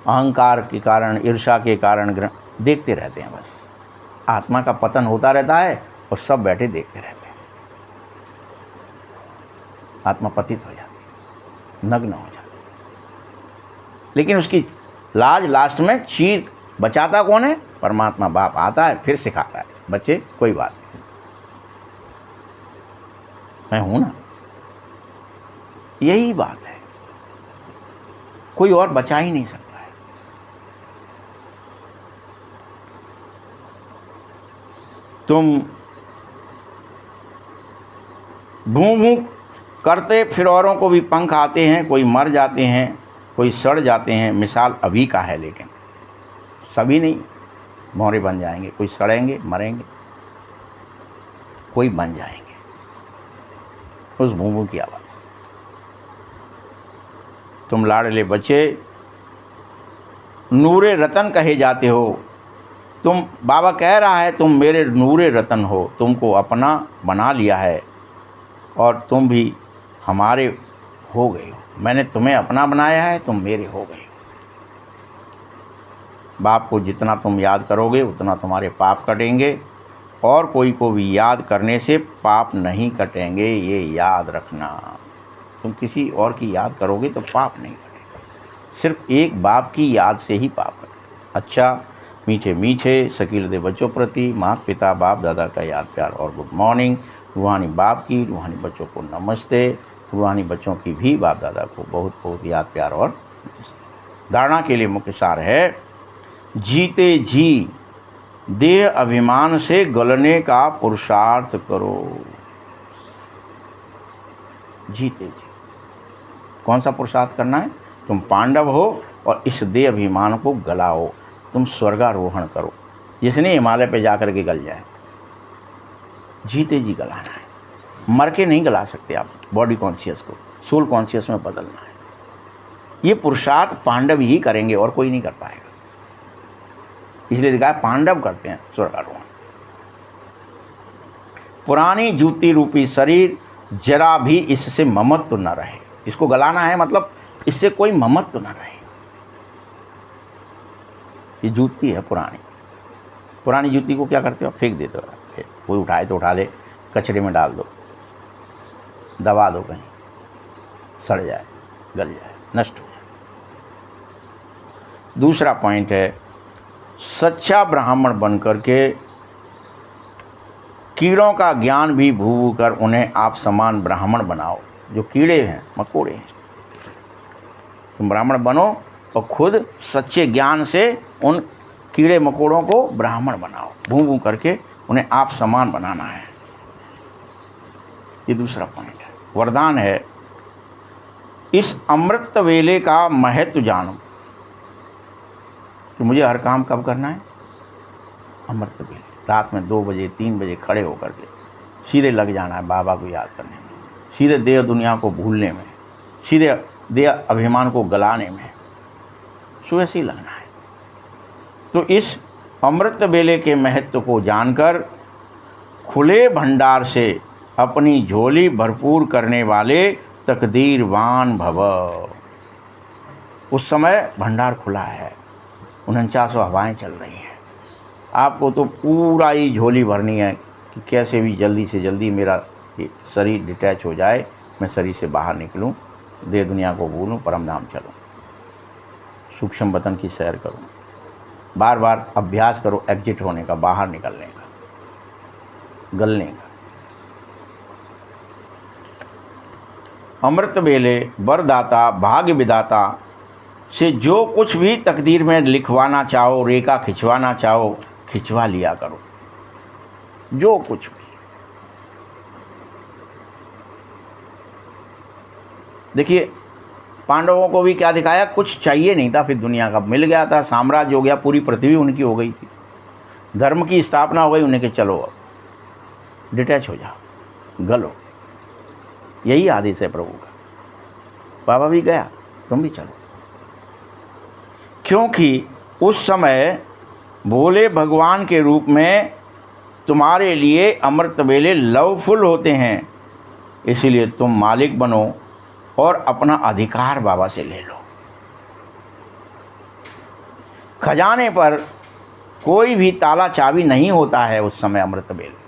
अहंकार के कारण, ईर्ष्या के कारण देखते रहते हैं। बस आत्मा का पतन होता रहता है और सब बैठे देखते रहते हैं। आत्मा पतित हो जाती है, नग्न हो जाती है, लेकिन उसकी लाज लास्ट में चीर बचाता कौन है? परमात्मा बाप आता है, फिर सिखाता है, बच्चे कोई बात नहीं, मैं हूं ना। यही बात है, कोई और बचा ही नहीं सकता है। तुम भूं भूं करते फिर औरों को भी पंख आते हैं, कोई मर जाते हैं, कोई सड़ जाते हैं। मिसाल अभी का है, लेकिन सभी नहीं भौरे बन जाएंगे। कोई सड़ेंगे, मरेंगे, कोई बन जाएंगे उस भूं भूं की आवाज़। तुम लाडले बच्चे नूरे रतन कहे जाते हो। तुम, बाबा कह रहा है, तुम मेरे नूरे रतन हो, तुमको अपना बना लिया है और तुम भी हमारे हो गए हो। मैंने तुम्हें अपना बनाया है, तुम मेरे हो गए हो। बाप को जितना तुम याद करोगे उतना तुम्हारे पाप कटेंगे और कोई को भी याद करने से पाप नहीं कटेंगे, ये याद रखना। तुम किसी और की याद करोगे तो पाप नहीं कटेगा, सिर्फ एक बाप की याद से ही पाप कटेगा। अच्छा, मीठे मीठे शकील बच्चों प्रति माता पिता बाप दादा का याद प्यार और गुड मॉर्निंग। रूहानी बाप की, रूहानी बच्चों को नमस्ते, रूहानी बच्चों की भी बाप दादा को बहुत बहुत याद प्यार और नमस्ते। धारणा के लिए मुख्य सार है, जीते जी देह अभिमान से गलने का पुरुषार्थ करो। जीते जी कौन सा पुरुषार्थ करना है? तुम पांडव हो और इस देह अभिमान को गलाओ। तुम स्वर्गारोहण करो, जिसने हिमालय पे जाकर के गल जाए। जीते जी गलाना है, मर के नहीं गला सकते आप। बॉडी कॉन्शियस को सोल कॉन्शियस में बदलना है। ये पुरुषार्थ पांडव ही करेंगे और कोई नहीं कर पाएगा। इसलिए दिखा पांडव करते हैं स्वर्गारोहण। पुरानी जूती रूपी शरीर जरा भी इससे ममत्व न रहे। इसको गलाना है, मतलब इससे कोई ममत्व न रहे। ये जूती है पुरानी। पुरानी जूती को क्या करते हो? फेंक देते हो। कोई उठाए तो उठा ले, कचरे में डाल दो, दबा दो, कहीं सड़ जाए, गल जाए, नष्ट हो जाए। दूसरा पॉइंट है, सच्चा ब्राह्मण बनकर के कीड़ों का ज्ञान भी भू कर उन्हें आप समान ब्राह्मण बनाओ। जो कीड़े हैं, मकोड़े हैं, तुम ब्राह्मण बनो और खुद सच्चे ज्ञान से उन कीड़े मकोड़ों को ब्राह्मण बनाओ। भू भू करके उन्हें आप समान बनाना है। ये दूसरा पॉइंट है। वरदान है, इस अमृत वेले का महत्व जानो। कि मुझे हर काम कब करना है? अमृत वेले, रात में 2 बजे 3 बजे खड़े होकर के सीधे लग जाना है बाबा को याद करने में, सीधे देह दुनिया को भूलने में, सीधे देह अभिमान को गलाने में, सुबह से ही लगना है। तो इस अमृत वेले के महत्व को जानकर खुले भंडार से अपनी झोली भरपूर करने वाले तकदीरवान भव। उस समय भंडार खुला है, 49 हवाएं चल रही हैं। आपको तो पूरा ही झोली भरनी है कि कैसे भी जल्दी से जल्दी मेरा शरीर डिटैच हो जाए, मैं शरीर से बाहर निकलूं, देह दुनिया को भूलूं, परम धाम चलूं, सूक्ष्म वतन की सैर करूं। बार बार अभ्यास करो एग्जिट होने का, बाहर निकलने का, गलने का। अमृत वेले वरदाता भाग्य विदाता से जो कुछ भी तकदीर में लिखवाना चाहो, रेखा खिंचवाना चाहो, खिंचवा लिया करो। जो कुछ भी देखिए पांडवों को भी क्या दिखाया, कुछ चाहिए नहीं था, फिर दुनिया का मिल गया था, साम्राज्य हो गया, पूरी पृथ्वी उनकी हो गई थी, धर्म की स्थापना हो गई, उन्हें कि चलो अब डिटैच हो जाओ, गलो। यही आदेश है प्रभु का। बाबा भी गया, तुम भी चलो, क्योंकि उस समय भोले भगवान के रूप में तुम्हारे लिए अमृत वेले लवफुल होते हैं, इसलिए तुम मालिक बनो और अपना अधिकार बाबा से ले लो। खजाने पर कोई भी ताला चाबी नहीं होता है उस समय अमृत वेले।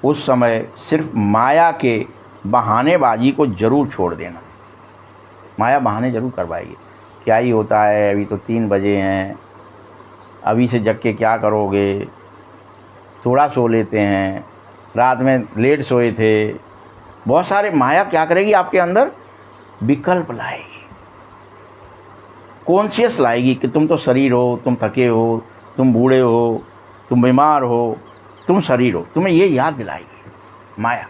उस समय सिर्फ माया के बहानेबाजी को जरूर छोड़ देना। माया बहाने जरूर करवाएगी, क्या ही होता है, अभी तो 3 बजे हैं, अभी से जग के क्या करोगे, थोड़ा सो लेते हैं, रात में लेट सोए थे। बहुत सारे माया क्या करेगी, आपके अंदर विकल्प लाएगी, कॉन्शियस लाएगी कि तुम तो शरीर हो, तुम थके हो, तुम बूढ़े हो, तुम बीमार हो, तुम शरीर हो, तुम्हें ये याद दिलाएगी माया।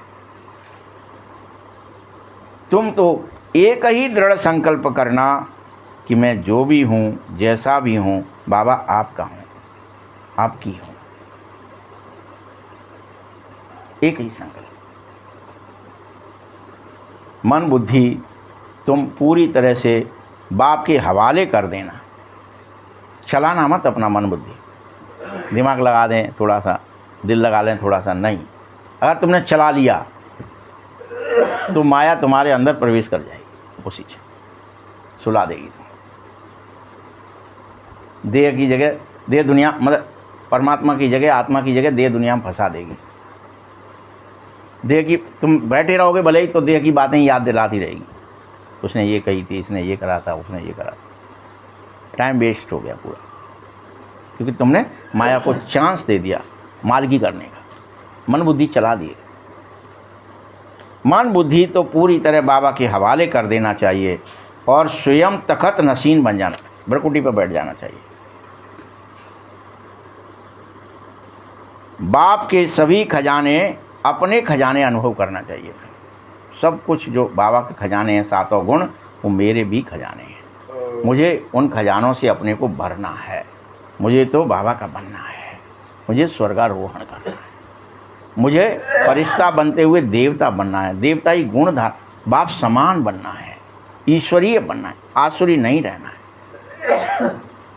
तुम तो एक ही दृढ़ संकल्प करना कि मैं जो भी हूँ, जैसा भी हूँ, बाबा आपका हूँ, आपकी हूँ। एक ही संकल्प। मन बुद्धि तुम पूरी तरह से बाप के हवाले कर देना, चलाना मत अपना मन बुद्धि। दिमाग लगा दें थोड़ा सा, दिल लगा लें थोड़ा सा, नहीं। अगर तुमने चला लिया तो माया तुम्हारे अंदर प्रवेश कर जाएगी, उसी से सुला देगी तुम। देह की जगह देह दुनिया, मतलब परमात्मा की जगह, आत्मा की जगह देह दुनिया में फंसा देगी। देह की तुम बैठे रहोगे भले ही, तो देह की बातें याद दिलाती रहेगी, उसने ये कही थी, इसने ये करा था, उसने ये करा था। टाइम वेस्ट हो गया पूरा, क्योंकि तुमने माया को चांस दे दिया मालकी करने का, मन बुद्धि चला दिए। मन बुद्धि तो पूरी तरह बाबा के हवाले कर देना चाहिए और स्वयं तखत नशीन बन जाना, भ्रकुटी पर बैठ जाना चाहिए। बाप के सभी खजाने अपने खजाने अनुभव करना चाहिए। सब कुछ जो बाबा के खजाने हैं, 7 गुण, वो मेरे भी खजाने हैं। मुझे उन खजानों से अपने को भरना है। मुझे तो बाबा का बनना है, मुझे स्वर्गारोहण करना है, मुझे फरिश्ता बनते हुए देवता बनना है, देवताई गुणधार बाप समान बनना है, ईश्वरीय बनना है, आसुरी नहीं रहना है।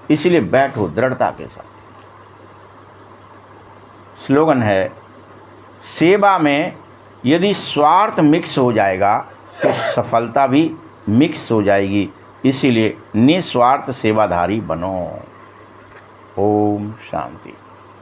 इसलिए बैठो दृढ़ता के साथ। स्लोगन है, सेवा में यदि स्वार्थ मिक्स हो जाएगा तो सफलता भी मिक्स हो जाएगी। इसीलिए निस्वार्थ सेवाधारी बनो। ओम शांति।